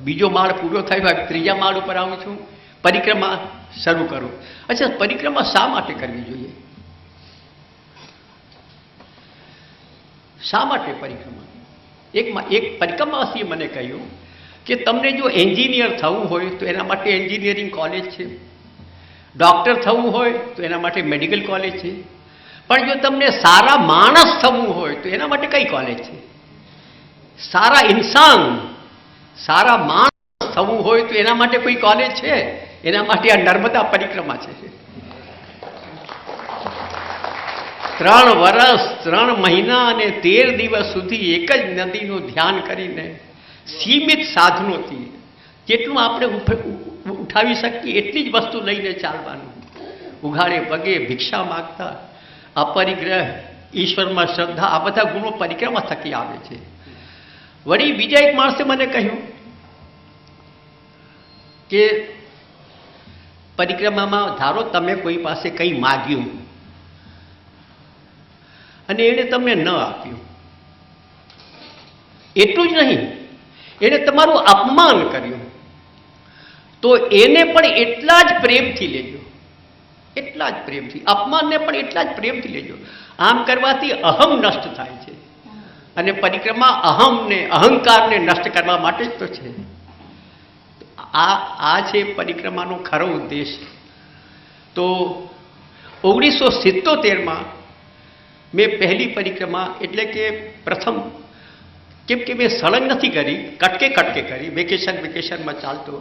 બીજો માળ પૂરો થયો, ત્રીજા માળ ઉપર આવું છું, પરિક્રમા શરૂ કરું. અચ્છા, પરિક્રમા શા માટે કરવી જોઈએ? શા માટે પરિક્રમા? એક પરિક્રમાવાસીએ મને કહ્યું કે તમને જો એન્જિનિયર થવું હોય તો એના માટે એન્જિનિયરિંગ કોલેજ છે, ડૉક્ટર થવું હોય તો એના માટે મેડિકલ કોલેજ છે, પણ જો તમને સારા માણસ થવું હોય તો એના માટે કઈ કોલેજ છે? સારા ઇન્સાન, સારા માણસ થવું હોય તો એના માટે કોઈ કોલેજ છે? એના માટે આ નર્મદા પરિક્રમા છે. 3 વર્ષ 3 મહિના અને 13 દિવસ સુધી એક જ નદીનું ધ્યાન કરીને સીમિત સાધનોથી જેટલું આપણે ઉઠાવી શકીએ એટલી જ વસ્તુ લઈને ચાલવાનું. ઉઘાડે પગે ભિક્ષા માગતા, અપરિગ્રહ, ઈશ્વરમાં શ્રદ્ધા, આ બધા ગુણો પરિક્રમા થકી આવે છે. વળી બીજા એક માણસે મને કહ્યું કે પરિક્રમામાં ધારો તમે કોઈ પાસે કંઈ માગ્યું અને એણે તમને ન આપ્યું, એટલું જ નહીં, એણે તમારું અપમાન કર્યું, તો એને પણ એટલા જ પ્રેમથી લેજો, એટલા જ પ્રેમથી. અપમાનને પણ એટલા જ પ્રેમથી લેજો. આમ કરવાથી અહમ નષ્ટ થાય છે અને પરિક્રમા અહમને, અહંકારને નષ્ટ કરવા માટે જ તો છે. આ છે પરિક્રમાનો ખરો ઉદ્દેશ. તો 1977માં મેં પહેલી પરિક્રમા, એટલે કે પ્રથમ, કેમ કે મેં સળંગ નથી કરી, કટકે કરી, વેકેશનમાં ચાલતો,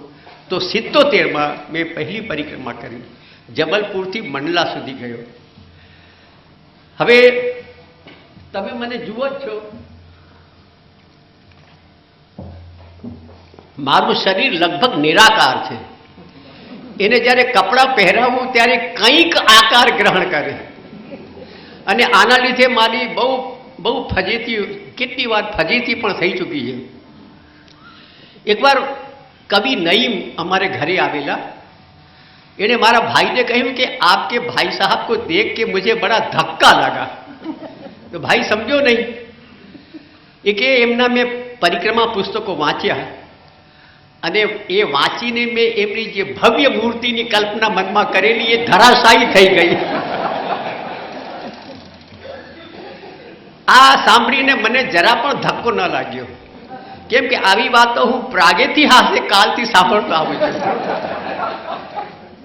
તો 77માં મેં પહેલી પરિક્રમા કરી, જબલપુરથી મંડલા સુધી ગયો. હવે તમે મને જુઓ જ છો, મારું શરીર લગભગ નિરાકાર છે. એને જ્યારે કપડાં પહેરાવું ત્યારે કંઈક આકાર ગ્રહણ કરે, અને આના લીધે મારી બહુ બહુ ફજીતી, કેટલી વાર ફજીતી પણ થઈ ચૂકી છે. એકવાર કવિ નઈમ અમારે ઘરે આવેલા, એને મારા ભાઈને કહ્યું કે आपके भाई साहब को देख के मुझे बड़ा धक्का लगा. તો ભાઈ સમજો નહીં. એ કે એમના મેં પરિક્રમા પુસ્તકો વાંચ્યા, અને એ વાંચીને મેં એમની જે ભવ્ય મૂર્તિની કલ્પના મનમાં કરેલી એ ધરાશાયી થઈ ગઈ. આ સાંભળીને મને જરા પણ ધક્કો ન લાગ્યો, કેમ કે આવી વાતો હું પ્રાગૈતિહાસિક કાળથી સાંભળતો આવું છું.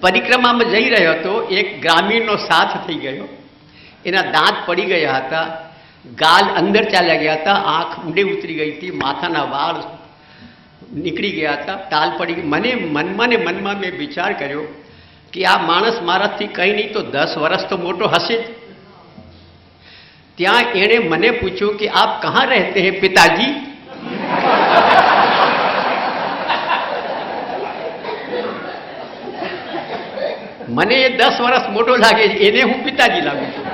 પરિક્રમામાં જઈ રહ્યો હતો, એક ગ્રામીણનો સાથ થઈ ગયો. એના દાંત પડી ગયા હતા, ગાલ અંદર ચાલ્યા ગયા હતા, આંખ ઊંડે ઉતરી ગઈ હતી, માથાના વાળ નીકળી ગયા હતા, ટાલ પડી ગઈ. મને મનમાં ને મનમાં મેં વિચાર કર્યો કે આ માણસ મારાથી કંઈ નહીં તો 10 વર્ષ તો મોટો હશે જ. ત્યાં એણે મને પૂછ્યું કે આપ કહાં રહેતે હૈ પિતાજી? મને એ 10 વર્ષ મોટો લાગે છે, એને હું પિતાજી લાગુ છું.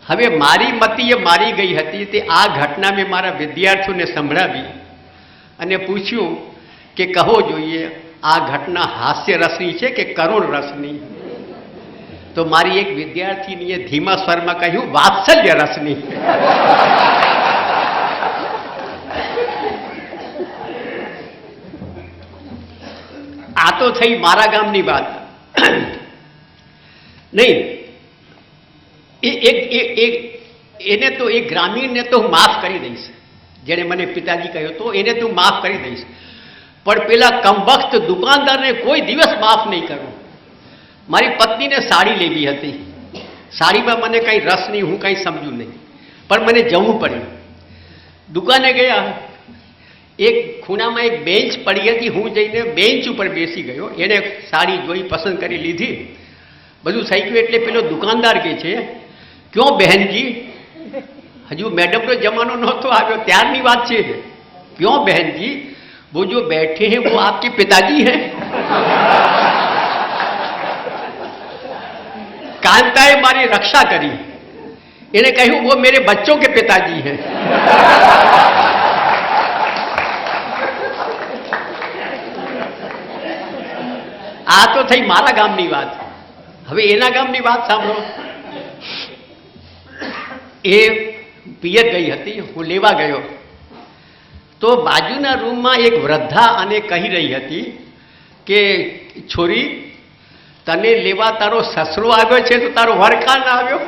હવે મારી મતી એ મારી ગઈ હતી. તે આ ઘટના મેં મારા વિદ્યાર્થીઓને સંભળાવી અને પૂછ્યું કે કહો જોઈએ આ ઘટના હાસ્ય રસની છે કે કરુણ રસની? તો મારી એક વિદ્યાર્થીનીએ ધીમા સ્વરમાં કહ્યું વાત્સલ્ય રસની. આ તો થઈ મારા ગામની વાત. નહીં, એને તો એ ગ્રામીણને તો હું માફ કરી દઈશ, જેણે મને પિતાજી કહ્યું તો એને તું માફ કરી દઈશ, પણ પેલા કમબખ્ત દુકાનદારને કોઈ દિવસ માફ નહીં કરું. મારી પત્નીને સાડી લેવી હતી, સાડીમાં મને કંઈ રસ નહીં, હું કંઈ સમજ્યું નહીં, પણ મને જવું પડ્યું. દુકાને ગયા, એક ખૂણામાં એક બેન્ચ પડી હતી, હું જઈને બેન્ચ ઉપર બેસી ગયો. એણે સાડી જોઈ, પસંદ કરી લીધી, બધું થઈ ગયું. એટલે પેલો દુકાનદાર કહે છે ક્यों બહેનજી? હજુ મેડમનો જમાનો નહોતો આવ્યો, ત્યારની વાત છે. ક્यों બહેનજી? वो जो बैठे हैं वो आपके पिताजी हैं? कांताए मारी रक्षा करी. એને કહ્યું वो मेरे बच्चों के पिताजी हैं. આ તો થઈ મારા ગામની વાત. હવે એના ગામની વાત સાંભળો. એ પિયર ગઈ હતી, હું લેવા ગયો તો બાજુના રૂમમાં એક વૃદ્ધા અને કહી રહી હતી કે છોરી, તને લેવા તારો સસરો આવ્યો છે તો તારો વર કાં ના આવ્યો?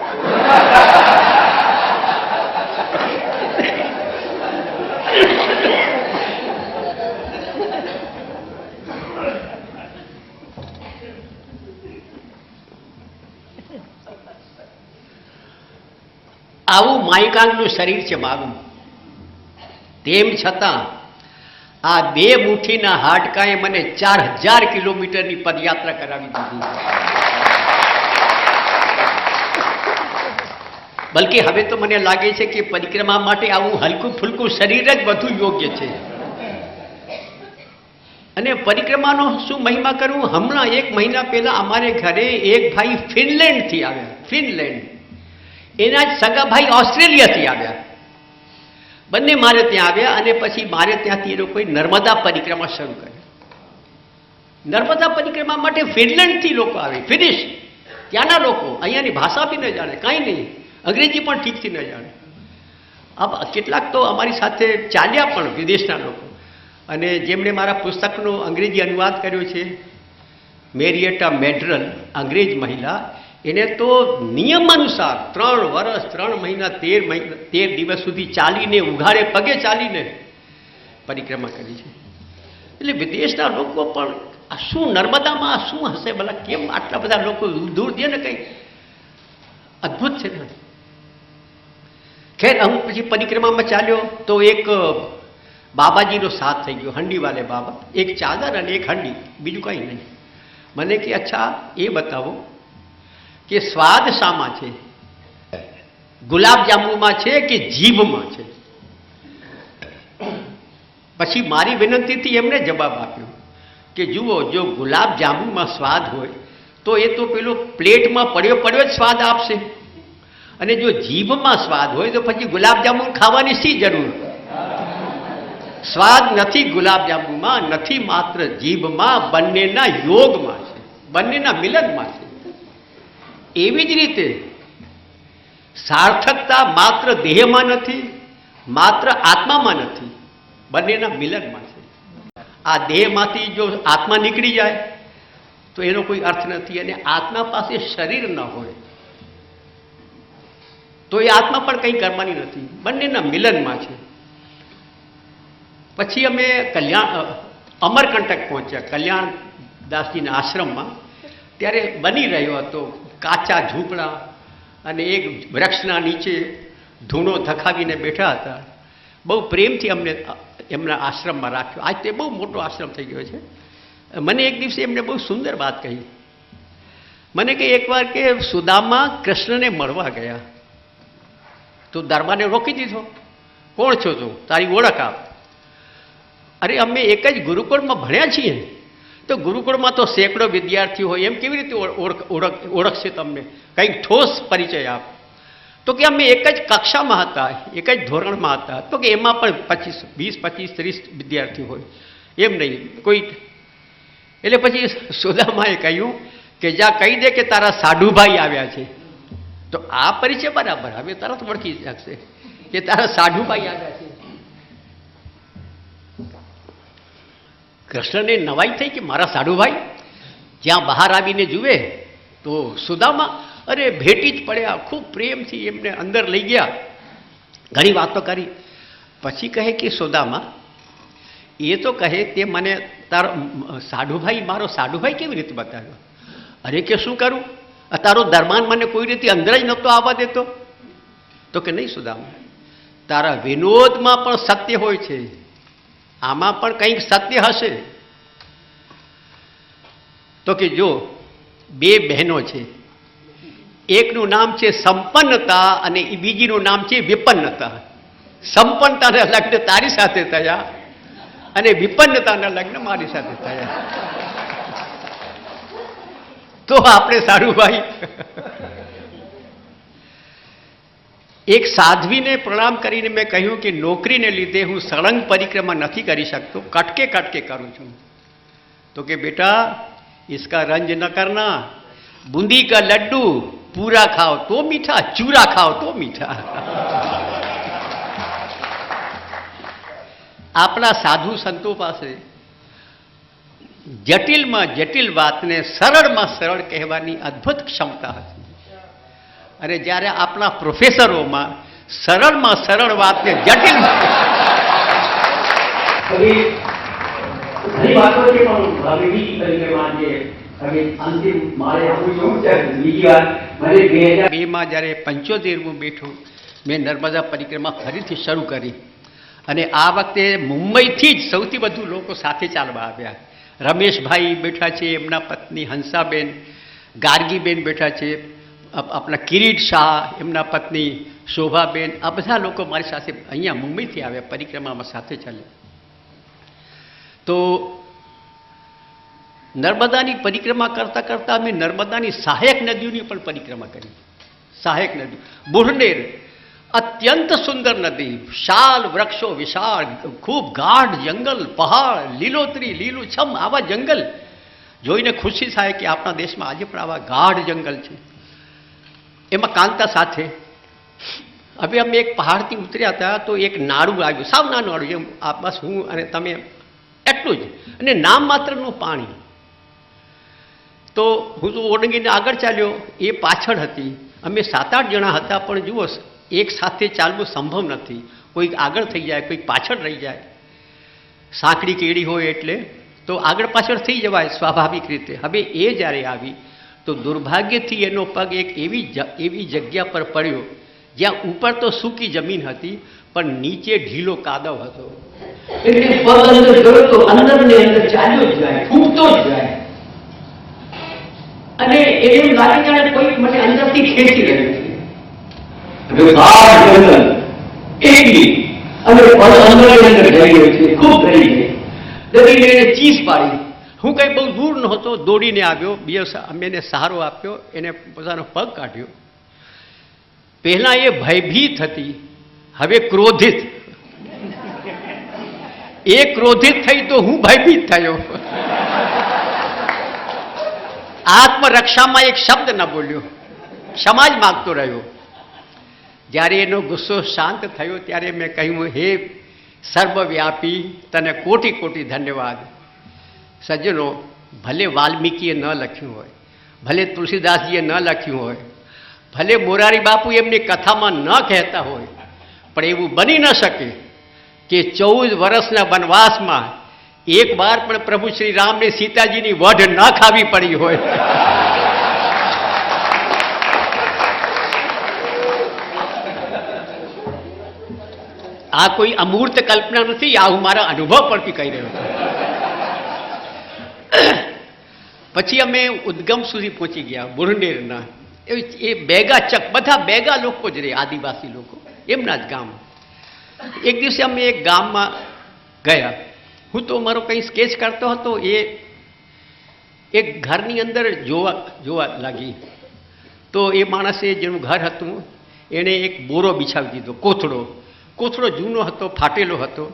આવું માયકાંગનું શરીર છે મારું. તેમ છતાં આ 2 મુઠ્ઠીના હાડકાએ મને 4000 કિલોમીટરની પદયાત્રા કરાવી દીધી. બલકે હવે તો મને લાગે છે કે પરિક્રમા માટે આવું હલકું ફૂલકું શરીર જ વધુ યોગ્ય છે. અને પરિક્રમાનો શું મહિમા કરું? હમણાં 1 મહિના પહેલા અમારે ઘરે એક ભાઈ ફિનલેન્ડથી આવ્યા. ફિનલેન્ડ. એના જ સગા ભાઈ ઓસ્ટ્રેલિયાથી આવ્યા. બંને મારે ત્યાં આવ્યા અને પછી મારે ત્યાંથી એ લોકોએ નર્મદા પરિક્રમા શરૂ કરી. નર્મદા પરિક્રમા માટે ફિનલેન્ડથી લોકો આવે, ફિનિશ. ત્યાંના લોકો અહીંયાની ભાષા બી ન જાણે, કાંઈ નહીં, અંગ્રેજી પણ ઠીકથી ન જાણે. કેટલાક તો અમારી સાથે ચાલ્યા પણ વિદેશના લોકો. અને જેમણે મારા પુસ્તકનો અંગ્રેજી અનુવાદ કર્યો છે, મેરિયેટા મેડરલ, અંગ્રેજ મહિલા, એને તો નિયમાનુસાર 3 વર્ષ 3 મહિના 13 દિવસ સુધી ચાલીને, ઉઘાડે પગે ચાલીને પરિક્રમા કરી છે. એટલે વિદેશના લોકો પણ આ શું નર્મદામાં આ શું હશે ભલા? કેમ આટલા બધા લોકો દૂર દે ને? કંઈ અદ્ભુત છે ને. ખેર હું પછી પરિક્રમામાં ચાલ્યો તો એક બાબાજીનો સાથ થઈ ગયો, હંડીવાલે બાબા, એક ચાદર અને એક હંડી, બીજું કંઈ નહીં. મને કે અચ્છા એ બતાવો કે સ્વાદ શામાં છે, ગુલાબજાંબુમાં છે કે જીભમાં છે? પછી મારી વિનંતીથી એમને જવાબ આપ્યો કે જુઓ, જો ગુલાબજાંબુમાં સ્વાદ હોય તો એ તો પેલો પ્લેટમાં પડ્યો પડ્યો જ સ્વાદ આપશે, અને જો જીભમાં સ્વાદ હોય તો પછી ગુલાબજાંબુ ખાવાની શી જરૂર? સ્વાદ નથી ગુલાબજાંબુમાં, નથી માત્ર જીભમાં, બંનેના યોગમાં છે, બંનેના મિલનમાં છે. એવી જ રીતે સાર્થકતા માત્ર દેહમાં નથી, માત્ર આત્મામાં નથી, બંનેના મિલનમાં છે. આ દેહમાંથી જો આત્મા નીકળી જાય તો એનો કોઈ અર્થ નથી, અને આત્મા પાસે શરીર ન હોય તો એ આત્મા પણ કંઈ કરવાની નથી, બંનેના મિલનમાં છે. પછી અમે અમરકંટક પહોંચ્યા, કલ્યાણદાસજીના આશ્રમમાં. ત્યારે બની રહ્યો હતો કાચા ઝૂંપડા, અને એક વૃક્ષના નીચે ધૂણો ધખાવીને બેઠા હતા. બહુ પ્રેમથી અમને એમના આશ્રમમાં રાખ્યો. આજ તે બહુ મોટો આશ્રમ થઈ ગયો છે. મને એક દિવસે એમને બહુ સુંદર વાત કહી. મને કે એકવાર કે સુદામા કૃષ્ણને મળવા ગયા તો દરબારને રોકી દીધો. કોણ છો તું? તારી ઓળખ આપ. અરે અમે એક જ ગુરુકુળમાં ભણ્યા છીએ. તો ગુરુકુળમાં તો સેંકડો વિદ્યાર્થીઓ હોય, એમ કેવી રીતે ઓળખશે તમને? કંઈક ઠોસ પરિચય આપ. તો કે અમે એક જ કક્ષામાં હતા, એક જ ધોરણમાં હતા. તો કે એમાં પણ 20, 25, 30 વિદ્યાર્થીઓ હોય, એમ નહીં કોઈ. એટલે પછી સુદામાએ કહ્યું કે જા કહી દે કે તારા સાઢુભાઈ આવ્યા છે. તો આ પરિચય બરાબર, હવે તરત ઓળખી શકશે કે તારા સાઢુભાઈ આવ્યા છે. કૃષ્ણને નવાઈ થઈ કે મારા સાઢુભાઈ. જ્યાં બહાર આવીને જુએ તો સુદામા અરે ભેટી જ પડ્યા, ખૂબ પ્રેમથી એમને અંદર લઈ ગયા, ઘણી વાતો કરી. પછી કહે કે સુદામા એ તો કહે તે મને તારો સાઢુભાઈ, મારો સાઢુભાઈ કેવી રીતે બતાવ્યો? અરે કે શું કરું, તારો દરબાન મને કોઈ રીતે અંદર જ નહોતો આવવા દેતો. તો કે નહીં સુદામા, તારા વિનોદમાં પણ સત્ય હોય છે, આમાં પણ કંઈક સત્ય હશે. તો કે જો બે બહેનો છે, એકનું નામ છે સંપન્નતા અને બીજીનું નામ છે વિપન્નતા. સંપન્નતાના લગ્ન તારી સાથે થયા અને વિપન્નતાના લગ્ન મારી સાથે થયા. તો આપણે સારું ભાઈ. એક સાધ્વીને પ્રણામ કરીને મેં કહ્યું કે નોકરીને લીધે હું સળંગ પરિક્રમા નથી કરી શકતો, કટકે કટકે કરું છું. તો કે બેટા इसका रंज न करना, बूंदी का लड्डू पूरा खाओ तो मीठा, चूरा खाओ तो मीठा. આપણા સાધુ સંતો પાસે જટિલમાં જટિલ વાતને સરળમાં સરળ કહેવાની અદ્ભુત ક્ષમતા હતી, અને જ્યારે આપણા પ્રોફેસરોમાં સરળમાં સરળ વાતને જટિલ ઘણી વાતો છે, પણ હવે બીજી પરિક્રમા છે. હવે અંતિમ મારે આપવું જોવું છે. બીજી વાત મને 2002માં જ્યારે 75મું બેઠું, મેં નર્મદા પરિક્રમા ફરીથી શરૂ કરી, અને આ વખતે મુંબઈથી જ સૌથી વધુ લોકો સાથે ચાલવા આવ્યા. રમેશભાઈ બેઠા છે, એમના પત્ની હંસાબેન, ગાર્ગીબેન બેઠા છે, આપણા કિરીટ શાહ, એમના પત્ની શોભાબેન, આ બધા લોકો મારી સાથે અહીંયા મુંબઈથી આવ્યા, પરિક્રમામાં સાથે ચાલ્યા. તો નર્મદાની પરિક્રમા કરતાં કરતાં અમે નર્મદાની સહાયક નદીઓની પણ પરિક્રમા કરી. સહાયક નદી બુરનેર અત્યંત સુંદર નદી, શાલ વૃક્ષો વિશાળ, ખૂબ ગાઢ જંગલ, પહાડ, લીલોતરી, લીલુંછમ, આવા જંગલ જોઈને ખુશી થાય કે આપણા દેશમાં આજે પણ આવા ગાઢ જંગલ છે. એમાં કાંતા સાથે હવે અમે એક પહાડથી ઉતર્યા હતા, તો એક નાળું આવ્યું, સાવ નાનું નાળું, એમ આ બસ હું અને તમે એટલું જ, અને નામ માત્રનું પાણી. તો હું તો ઓળંગીને આગળ ચાલ્યો, એ પાછળ હતી. અમે 7-8 જણા હતા, પણ જુઓ એક સાથે ચાલવું સંભવ નથી, કોઈક આગળ થઈ જાય, કોઈક પાછળ રહી જાય. સાંકડી કેળી હોય એટલે તો આગળ પાછળ થઈ જવાય સ્વાભાવિક રીતે. હવે એ જ્યારે આવી તો દુર્ભાગ્યથી એનો પગ એક એવી જગ્યા પર પડ્યો જ્યાં ઉપર તો સૂકી જમીન હતી પણ નીચે ઢીલો કાદવ હતો. એટલે પગ અંદર ગયો તો અંદર ને અંદર ચાલ્યો જ જાય, ફૂટતો જ જાય, અને એમ લાગે જાણે કોઈ મને અંદરથી ખેંચી રહ્યું છે. વિશાળ જંગલ, એકલી, અને પગ અંદર ને અંદર જઈ રહ્યો છે. ખૂબ ડરી ગઈ. ડરીને એને ચીસ પાડી. હું કંઈ બહુ દૂર નહોતો, દોડીને આવ્યો. અમે એને સહારો આપ્યો, એને પોતાનો પગ કાઢ્યો. પહેલા એ ભયભીત હતી, હવે ક્રોધિત. એ ક્રોધિત થઈ તો હું ભયભીત થયો. આત્મરક્ષામાં એક શબ્દ ન બોલ્યો, ક્ષમા જ માગતો રહ્યો. જ્યારે એનો ગુસ્સો શાંત થયો ત્યારે મેં કહ્યું, હે સર્વવ્યાપી, તને કોટી કોટી ધન્યવાદ. સજ્જનો, ભલે વાલ્મીકીએ ન લખ્યું હોય, ભલે તુલસીદાસજીએ ન લખ્યું હોય, ભલે મોરારી બાપુ એમની કથામાં ન કહેતા હોય, પણ એવું બની ન શકે કે 14 વર્ષના વનવાસમાં એક વાર પણ પ્રભુ શ્રી રામને સીતાજીની વઢ ન ખાવી પડી હોય. આ કોઈ અમૂર્ત કલ્પના નથી, આ હું મારા અનુભવ પરથી કહી રહ્યો છું. પછી અમે ઉદ્ગમ સુધી પહોંચી ગયા, બુરનેરના. એ બેગા ચક, બધા બેગા લોકો જ રહે, આદિવાસી લોકો, એમના જ ગામ. એક દિવસે અમે એક ગામમાં ગયા. હું તો મારો કંઈ સ્કેચ કરતો હતો, એ એક ઘરની અંદર જોવા લાગી. તો એ માણસે, જેનું ઘર હતું, એણે એક બોરો બિછાવી દીધો, કોથળો જૂનો હતો, ફાટેલો હતો.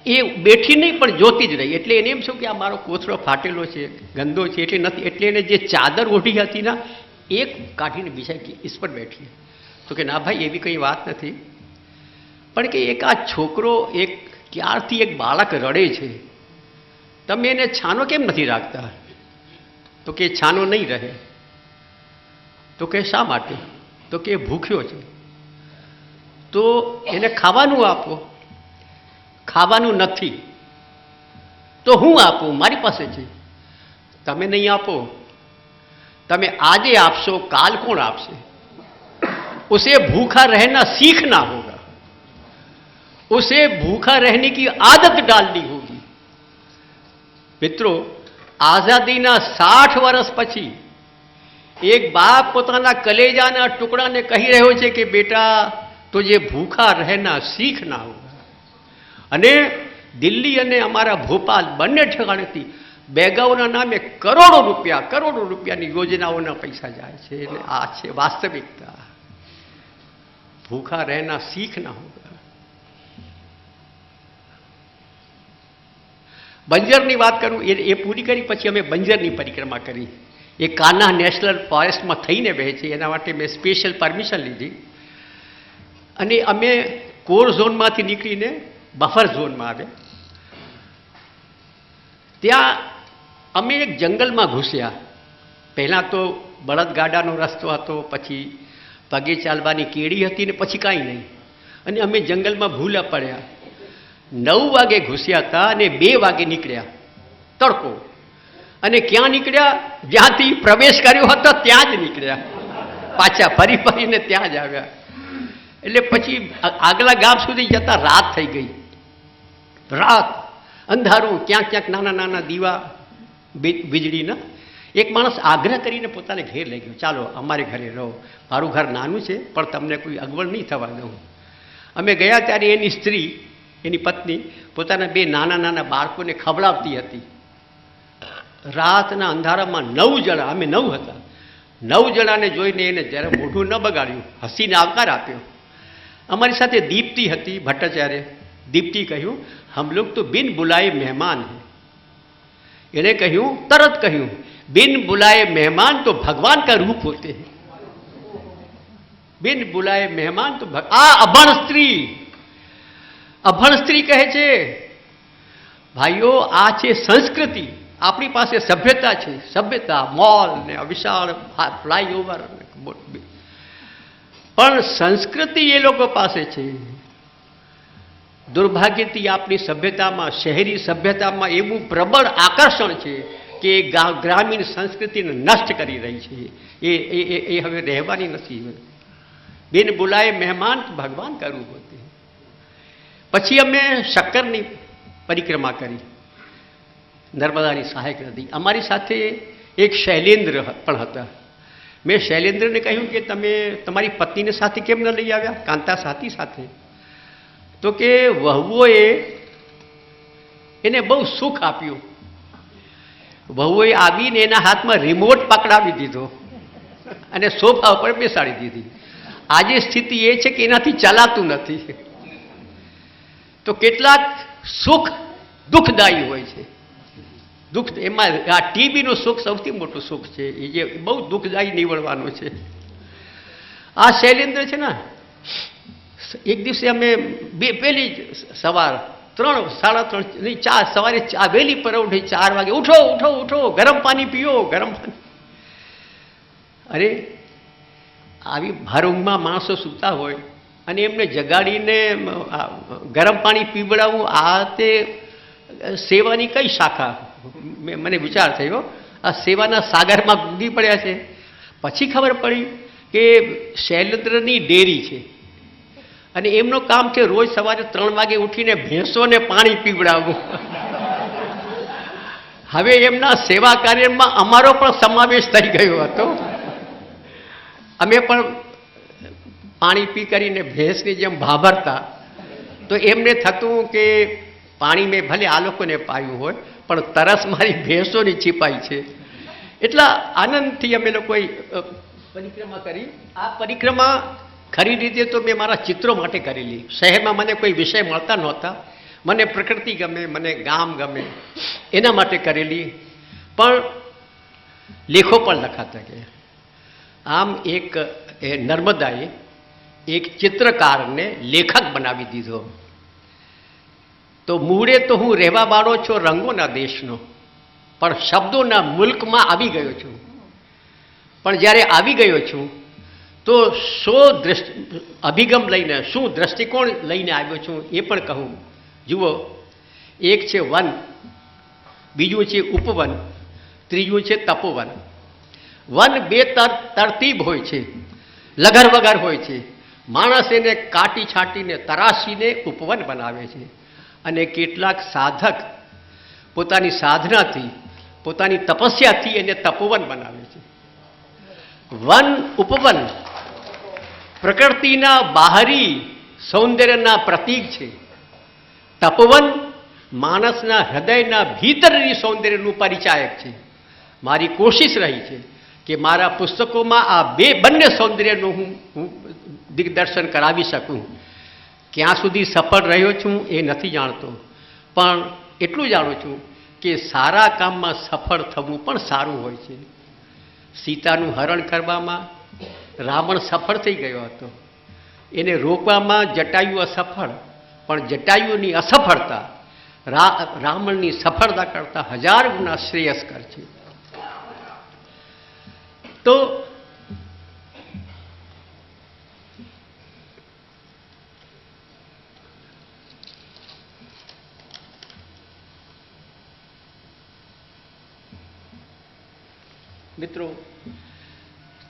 એ બેઠી નહીં પણ જોતી જ રહી. એટલે એને એમ શું કે આ મારો કોથળો ફાટેલો છે, ગંદો છે, એટલે નથી. એટલે એને જે ચાદર ઓઢી હતી ને, એક કાઢીને બિછાવી, ઇસ પર બેઠી. તો કે ના ભાઈ, એવી કંઈ વાત નથી, પણ કે એક આ છોકરો, એક ક્યારથી એક બાળક રડે છે, તમે એને છાનો કેમ નથી રાખતા? તો કે છાનો નહીં રહે. તો કે શા માટે? તો કે ભૂખ્યો છે. તો એને ખાવાનું આપો. ખાવાનું નથી તો હું આપું, મારી પાસે છે. તમે નહીં આપો, તમે આજે આપશો, કાલ કોણ આપશે? उसे भूखा रहना सीखना होगा, उसे भूखा रहने की आदत डालनी होगी. મિત્રો, આઝાદીના 60 વર્ષ પછી એક બાપ પોતાના કલેજાના ટુકડાને કહી રહ્યો છે કે બેટા, તુજે ભૂખા રહેના सीखना होगा. અને દિલ્હી અને અમારા ભોપાલ બંને ઠેકાણેથી બેગાઓના નામે કરોડો રૂપિયાની યોજનાઓના પૈસા જાય છે. અને આ છે વાસ્તવિકતા. ભૂખા રહેના सीखना होगा. બંજરની વાત કરું, એ પૂરી કરી પછી અમે બંજરની પરિક્રમા કરી. એ કાન્હા નેશનલ ફોરેસ્ટમાં થઈને વહે છે, એના માટે મેં સ્પેશિયલ પરમિશન લીધી. અને અમે કોર ઝોનમાંથી નીકળીને બફર ઝોનમાં આવ્યા. ત્યાં અમે એક જંગલમાં ઘૂસ્યા. પહેલાં તો બળદગાડાનો રસ્તો હતો, પછી પગે ચાલવાની કેડી હતી, ને પછી કાંઈ નહીં. અને અમે જંગલમાં ભૂલા પડ્યા. 9 વાગે ઘૂસ્યા હતા અને 2 વાગે નીકળ્યા, તડકો. અને ક્યાં નીકળ્યા? જ્યાંથી પ્રવેશ કર્યો હતો ત્યાં જ નીકળ્યા. પાછા ફરીને ત્યાં જ આવ્યા. એટલે પછી આગલા ગામ સુધી જતા રાત થઈ ગઈ. રાત, અંધારું, ક્યાંક નાના નાના દીવા વીજળીના. એક માણસ આગ્રહ કરીને પોતાને ઘેર લઈ ગયો, ચાલો અમારે ઘરે રહો, મારું ઘર નાનું છે પણ તમને કોઈ અગવડ નહીં થવા દઉં. અમે ગયા ત્યારે એની સ્ત્રી, એની પત્ની પોતાના 2 નાના નાના બાળકોને ખવડાવતી હતી. રાતના અંધારામાં 9 જણા, અમે 9 હતા, 9 જણાને જોઈને એને જરા મોઢું ન બગાડ્યું, હસીને આવકાર આપ્યો. અમારી સાથે દીપ્તિ હતી, ભટ્ટાચાર્ય. દીપ્તિ કહ્યું, હમ લોગ તો બિન બુલાએ મહેમાન હૈ. એણે કહ્યું, તરત કહ્યું, बिन बुलाए मेहमान तो भगवान का रूप होते हैं. बिन बुलाए मेहमान तो आ अभण स्त्री કહે છે, ભાઈઓ આ છે સંસ્કૃતિ. આપણી પાસે સભ્યતા છે, સભ્યતા, મોલ ને વિશાળ ફ્લાયઓવર, પણ સંસ્કૃતિ એ લોકો પાસે છે. દુર્ભાગ્યથી આપણી સભ્યતામાં, શહેરી સભ્યતામાં એવું પ્રબળ આકર્ષણ છે કે ગ્રામીણ સંસ્કૃતિને નષ્ટ કરી રહી છે. એ હવે રહેવાની નથી. बिन बुलाए मेहमान भगवान का रूप होते हैं। પછી અમે શક્કરની પરિક્રમા કરી, નર્મદાની સહાયક નદી. અમારી સાથે એક શૈલેન્દ્ર પણ હતા. મેં શૈલેન્દ્રને કહ્યું કે તમે તમારી પત્નીને સાથે કેમ ન લઈ આવ્યા, કાંતા સાથી સાથે? તો કે વહુઓએ એને બહુ સુખ આપ્યું. વહુએ આવીને એના હાથમાં રિમોટ પકડાવી દીધો અને સોફા ઉપર બેસાડી દીધી. આજે સ્થિતિ એ છે કે એનાથી ચલાતું નથી. તો કેટલાક સુખ દુઃખદાયી હોય છે. દુઃખ એમાં આ ટીબીનું સુખ સૌથી મોટું સુખ છે, એ જે બહુ દુઃખદાયી નીવડવાનું છે. આ શૈલેન્દ્ર છે ને, એક દિવસે અમે પહેલી સવાર 3, 3:30 નહીં, 4 સવારે વહેલી પર ઉઠી 4 વાગે, ઉઠો ઉઠો ઉઠો, ગરમ પાણી પીઓ, ગરમ પાણી. અરે આવી ભાર ઊંઘમાં માણસો સૂતા હોય અને એમને જગાડીને ગરમ પાણી પીવડાવવું, આ તે સેવાની કઈ શાખા? મને વિચાર થયો, આ સેવાના સાગરમાં ડૂબી પડ્યા છે. પછી ખબર પડી કે શૈલેન્દ્રની ડેરી છે અને એમનું કામ છે રોજ સવારે 3 વાગે ઉઠીને ભેંસોને પાણી પીવડાવવું. હવે એમના સેવા કાર્યમાં અમારો પણ સમાવેશ થઈ ગયો હતો. અમે પણ પાણી પી કરીને ભેંસની જેમ ભાભરતા. તો એમને થતું કે પાણી મેં ભલે આ લોકોને પાયું હોય પણ તરસ મારી ભેંસોની છીપાઈ છે. એટલા આનંદથી અમે લોકોએ પરિક્રમા કરી. આ પરિક્રમા ખરી રીતે તો મેં મારા ચિત્રો માટે કરેલી. શહેરમાં મને કોઈ વિષય મળતા નહોતા. મને પ્રકૃતિ ગમે, મને ગામ ગમે, એના માટે કરેલી. પણ લેખો પણ લખાતા ગયા. આમ એક નર્મદાએ એક ચિત્રકારને લેખક બનાવી દીધો. તો મૂળે તો હું રહેવા વાળો છું રંગોના દેશનો, પણ શબ્દોના મુલ્કમાં આવી ગયો છું. પણ જ્યારે આવી ગયો છું તો અભિગમ લઈને, શું દ્રષ્ટિકોણ લઈને આવ્યો છું એ પણ કહું. જુઓ, એક છે વન, બીજું છે ઉપવન, ત્રીજું છે તપોવન. વન 2 તરતીબ હોય છે, લગર વગર હોય છે. માણસ એને કાટી છાંટીને તરાશીને ઉપવન બનાવે છે અને કેટલાક સાધક પોતાની સાધનાથી, પોતાની તપસ્યાથી એને તપોવન બનાવે છે. વન, ઉપવન પ્રકૃતિના બહારી સૌંદર્યના પ્રતીક છે. તપોવન માણસના હૃદયના ભીતરની સૌંદર્યનું પરિચાયક છે. મારી કોશિશ રહી છે કે મારા પુસ્તકોમાં આ બંને સૌંદર્યનું હું દિગ્દર્શન કરાવી શકું. ક્યાં સુધી સફળ રહ્યો છું એ નથી જાણતો, પણ એટલું જાણું છું કે સારા કામમાં સફળ થવું પણ સારું હોય છે. સીતાનું હરણ કરવામાં રાવણ સફળ થઈ ગયો હતો. એને રોકવામાં જટાયુ અસફળ, પણ જટાયુની અસફળતા રાવણની સફળતા કરતાં 1000 ગુણા શ્રેયસ્કર છે. તો મિત્રો,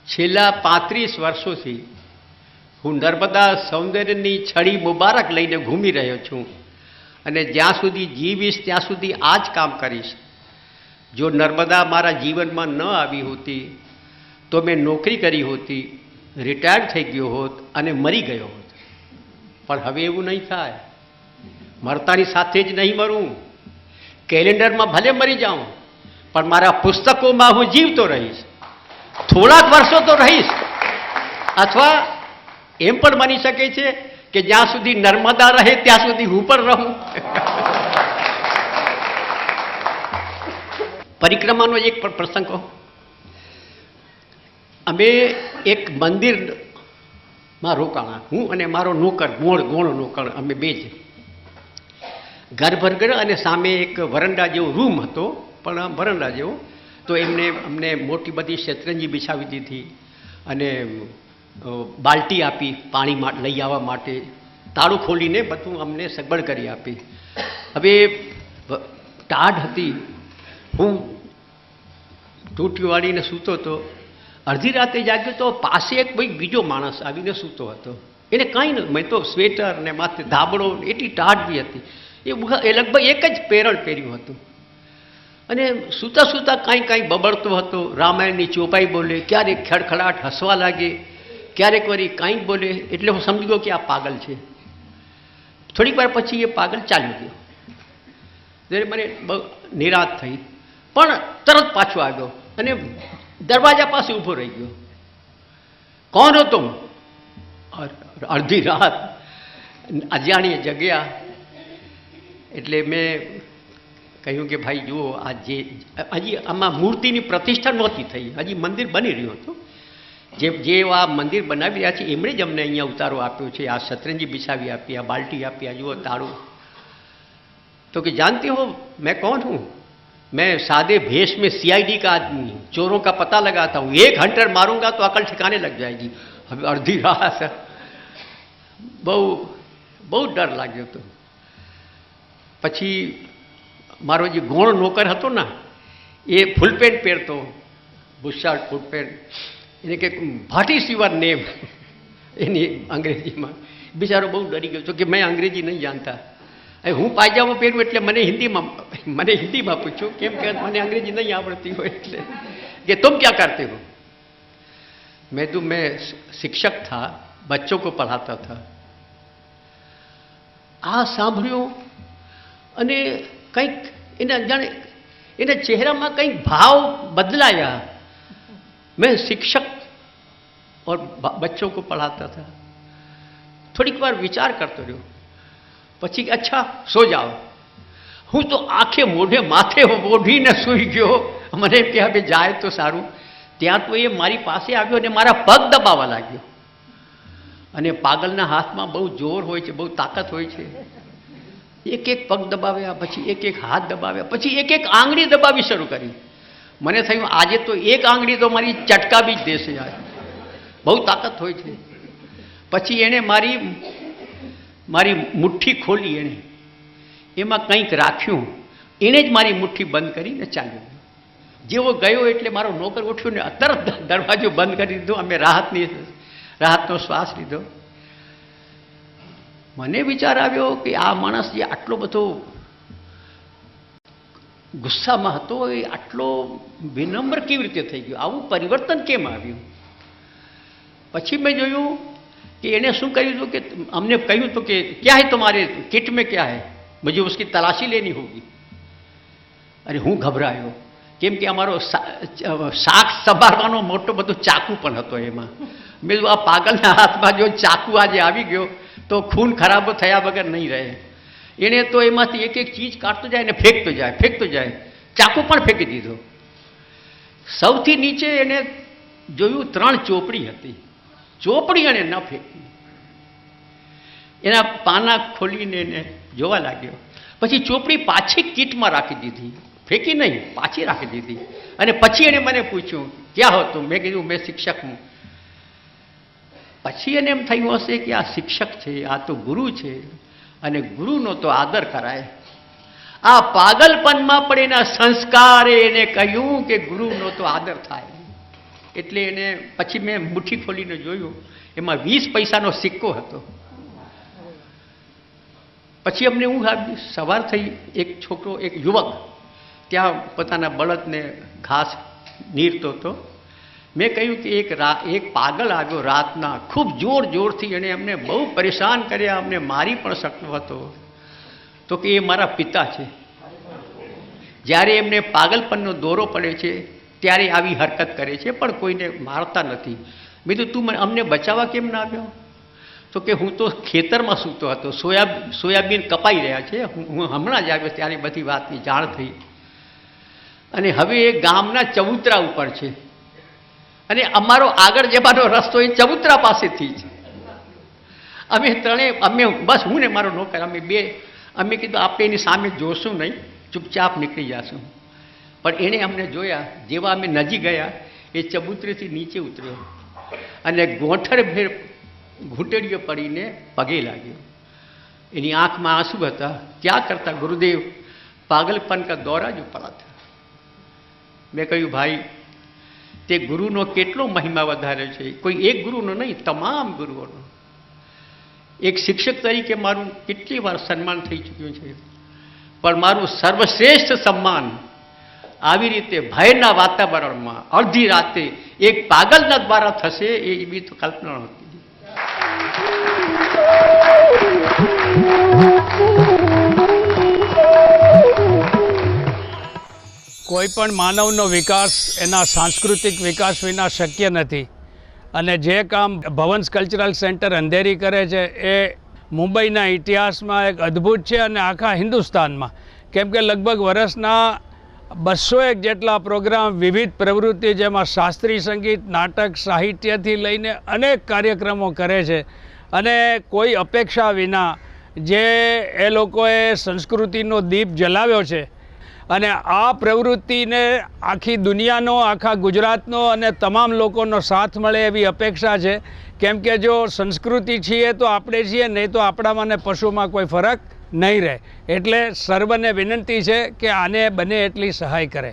છેલ્લા 35 વર્ષોથી હું નર્મદા સૌંદર્યની છડી મુબારક લઈને ઘૂમી રહ્યો છું અને જ્યાં સુધી જીવીશ ત્યાં સુધી આ જ કામ કરીશ. જો નર્મદા મારા જીવનમાં ન આવી હોતી તો મેં નોકરી કરી હોતી, રિટાયર્ડ થઈ ગયો હોત અને મરી ગયો હોત. પણ હવે એવું નહીં થાય. મરતાની સાથે જ નહીં મરું. કેલેન્ડરમાં ભલે મરી જાઉં, પણ મારા પુસ્તકોમાં હું જીવતો રહીશ. થોડાક વર્ષો તો રહીશ, અથવા એમ પણ બની શકે છે કે જ્યાં સુધી નર્મદા રહે ત્યાં સુધી હું પણ રહું. પરિક્રમાનો એક પ્રસંગ કહું. અમે એક મંદિરમાં રોકાણા, હું અને મારો નોકર, ગોણ નોકર, અમે 2 જ. ગર્ભગૃહ અને સામે એક વરંડા જેવો રૂમ હતો, પણ વરંડા જેવો. તો અમને મોટી બધી શેતરંજી બિછાવી દીધી અને બાલટી આપી પાણી લઈ આવવા માટે. તાળું ખોલીને બધું અમને સગવડ કરી આપી. હવે ટાઢ હતી, હું ટૂંટી વાળીને સૂતો હતો અડધી રાતે જાગ્યો તો પાસે એક ભાઈ બીજો માણસ આવીને સૂતો હતો. એને કાંઈ ન, મેં તો સ્વેટર ને માથે ધાબળો એટલી ટાઢ બી હતી. એ લગભગ એક જ પેરણ પહેર્યું હતું અને સૂતા સૂતા કાંઈ કાંઈ બબડતો હતો. રામાયણની ચોપાઈ બોલે, ક્યારેક ખડખડાટ હસવા લાગે, ક્યારેક વળી કાંઈક બોલે. એટલે હું સમજી ગયો કે આ પાગલ છે. થોડીક વાર પછી એ પાગલ ચાલ્યો ગયો. જ્યારે મને બહુ નિરાશ થઈ, પણ તરત પાછો આવ્યો અને દરવાજા પાસે ઊભો રહી ગયો. કોણ હતો? અડધી રાત અજાણીએ જગ્યા. એટલે મેં કહ્યું કે ભાઈ જુઓ, આ જે હજી આમાં મૂર્તિની પ્રતિષ્ઠા નહોતી થઈ, હજી મંદિર બની રહ્યું હતું. જે આ મંદિર બનાવી રહ્યા છે એમણે જ અમને અહીંયા ઉતારો આપ્યો છે. આ શતરંજી બિછાવી આપી, આ બાલ્ટી આપી, આ જુઓ તાળું. तो कि जानते हो मैं कौन हूँ? मैं सादे भेष में सीआईडी का आदमी, चोरों का पता लगाता हूँ. एक हंटर मारूंगा तो अकल ठिकाने लग जाएगी. હવે અડધી રાત બહુ બહુ ડર લાગ્યો હતો. પછી મારો જે ગોણ નોકર હતો ને, એ ફૂલ પેન્ટ પહેરતો, બુશાર્ટ ફૂલ પેન્ટ. એને કે વ્હાટ ઇઝ યુઅર નેમ એની અંગ્રેજીમાં. બિચારો બહુ ડરી ગયો હતો કે મેં અંગ્રેજી નહીં જાણતા. હું પાયજામો પહેરું એટલે મને હિન્દીમાં પૂછ્યું, કેમ કે મને અંગ્રેજી નહીં આવડતી હોય. એટલે કે તુમ ક્યાં કરતે હો? मैं तो मैं शिक्षक था, बच्चों को पढ़ाता था. આ સાંભળ્યું અને કંઈક એના જાણે એના ચહેરામાં કંઈક ભાવ બદલાયા. मैं शिक्षक और बच्चों को पढ़ाता था. થોડીક વાર વિચાર કરતો રહ્યો. પછી અચ્છા સો જાઓ. હું તો આંખે મોઢે માથે ઓઢીને સૂઈ ગયો. મને એમ કે હવે જાય તો સારું. ત્યાં તો એ મારી પાસે આવ્યો અને મારા પગ દબાવવા લાગ્યો. અને પાગલના હાથમાં બહુ જોર હોય છે, બહુ તાકાત હોય છે. એક એક પગ દબાવ્યા, પછી એક એક હાથ દબાવ્યા, પછી એક એક આંગળી દબાવી શરૂ કરી. મને થયું આજે તો એક આંગળી તો મારી ચટકાવી જ દેશે. યાર બહુ તાકાત હોય છે. પછી એણે મારી મુઠ્ઠી ખોલી, એણે એમાં કંઈક રાખ્યું. એણે જ મારી મુઠ્ઠી બંધ કરીને ચાલ્યો. જેવો ગયો એટલે મારો નોકર ઉઠ્યો ને તરત દરવાજો બંધ કરી દીધો. અમે રાહતનો શ્વાસ લીધો. મને વિચાર આવ્યો કે આ માણસ જે આટલો બધો ગુસ્સામાં હતો એ આટલો વિનમ્ર કેવી રીતે થઈ ગયો? આવું પરિવર્તન કેમ આવ્યું? પછી મેં જોયું कि इन्हें શું કર્યું હતું કે અમને કહ્યું હતું કે क्या है तुम्हारे किट में क्या है, मुझे उसकी तलाशी लेनी होगी. अरे હું ગભરાયો, કેમ કે અમારો શાક સંભાળવાનો મોટો બધો ચાકુ પણ હતો એમાં. મેં આ પાગલના હાથમાં જો ચાકુ આજે આવી ગયો તો ખૂન ખરાબ થયા વગર નહીં રહે. એણે તો એમાંથી એક એક ચીજ કાઢતો જાય ને ફેંકતો જાય. ચાકુ પણ ફેંકી દીધો. સૌથી નીચે એને જોયું 3 ચોપડી હતી. ચોપડી એને ન ફેંકી, એના પાના ખોલીને એને જોવા લાગ્યો. પછી ચોપડી પાછી કીટમાં રાખી દીધી, ફેંકી નહીં, પાછી રાખી દીધી. અને પછી એને મને પૂછ્યું ક્યાં હો તું? મેં કીધું મેં શિક્ષક હું. પછી એને એમ થયું હશે કે આ શિક્ષક છે, આ તો ગુરુ છે અને ગુરુનો તો આદર કરાય. આ પાગલપનમાં પણ એના સંસ્કારે એને કહ્યું કે ગુરુનો તો આદર થાય. એટલે એને પછી મેં મુઠ્ઠી ખોલીને જોયું, એમાં 20 પૈસાનો સિક્કો હતો. પછી અમને ઊંઘ આવી. સવાર થઈ, એક છોકરો, એક યુવક ત્યાં પોતાના બળદને ઘાસ નીરતો હતો. મેં કહ્યું કે એક પાગલ આવ્યો રાતના, ખૂબ જોરથી એણે અમને બહુ પરેશાન કર્યા, અમને મારી પણ શકતો હતો. તો કે એ મારા પિતા છે. જ્યારે એમને પાગલપનનો દોરો પડે છે ત્યારે આવી હરકત કરે છે, પણ કોઈને મારતા નથી. મેં કીધું તું અમને બચાવવા કેમ ના આવ્યો? તો કે હું તો ખેતરમાં સૂતો હતો, સોયાબીન કપાઈ રહ્યા છે, હું હમણાં જ આવ્યો ત્યારે બધી વાતની જાણ થઈ. અને હવે એ ગામના ચબૂતરા ઉપર છે અને અમારો આગળ જવાનો રસ્તો એ ચબૂતરા પાસેથી છે. અમે બસ હું ને મારો નોકર અમે કીધું આપણે એની સામે જોશું નહીં, ચૂપચાપ નીકળી જશું. પણ એણે અમને જોયા. જેવા અમે નજીક ગયા એ ચબૂતરેથી નીચે ઉતર્યો અને ગોઠરભેર ઘૂંટડીઓ પડીને પગે લાગ્યો. એની આંખમાં આંસુ હતા. ક્યાં કરતા ગુરુદેવ, પાગલપન કા દौरा जो पड़ा था. મેં કહ્યું ભાઈ, તે ગુરુનો કેટલો મહિમા વધારે છે. કોઈ એક ગુરુનો નહીં, તમામ ગુરુઓનો. એક શિક્ષક તરીકે મારું કેટલી વાર સન્માન થઈ ચૂક્યું છે, પણ મારું સર્વશ્રેષ્ઠ સન્માન આવી રીતે ભયના વાતાવરણમાં અડધી રાતે એક પાગલના દ્વારા થશે એવી તો કલ્પના નહોતી. કોઈ પણ માનવનો વિકાસ એના સાંસ્કૃતિક વિકાસ વિના શક્ય નથી. અને જે કામ ભવન્સ કલ્ચરલ સેન્ટર અંધેરી કરે છે એ મુંબઈના ઇતિહાસમાં એક અદ્ભુત છે અને આખા હિન્દુસ્તાનમાં. કેમ કે લગભગ વર્ષના 201 જેટલા પ્રોગ્રામ, વિવિધ પ્રવૃત્તિ, જેમાં શાસ્ત્રીય સંગીત, નાટક, સાહિત્યથી લઈને અનેક કાર્યક્રમો કરે છે. અને કોઈ અપેક્ષા વિના જે એ લોકોએ સંસ્કૃતિનો દીપ જલાવ્યો છે. અને આ પ્રવૃત્તિને આખી દુનિયાનો, આખા ગુજરાતનો અને તમામ લોકોનો સાથ મળે એવી અપેક્ષા છે. કેમ કે જો સંસ્કૃતિ છીએ તો આપણે છીએ, નહીં તો આપણામાં ને પશુમાં કોઈ ફરક નહીં રહે. એટલે સર્વને વિનંતી છે કે આને બને એટલી સહાય કરે.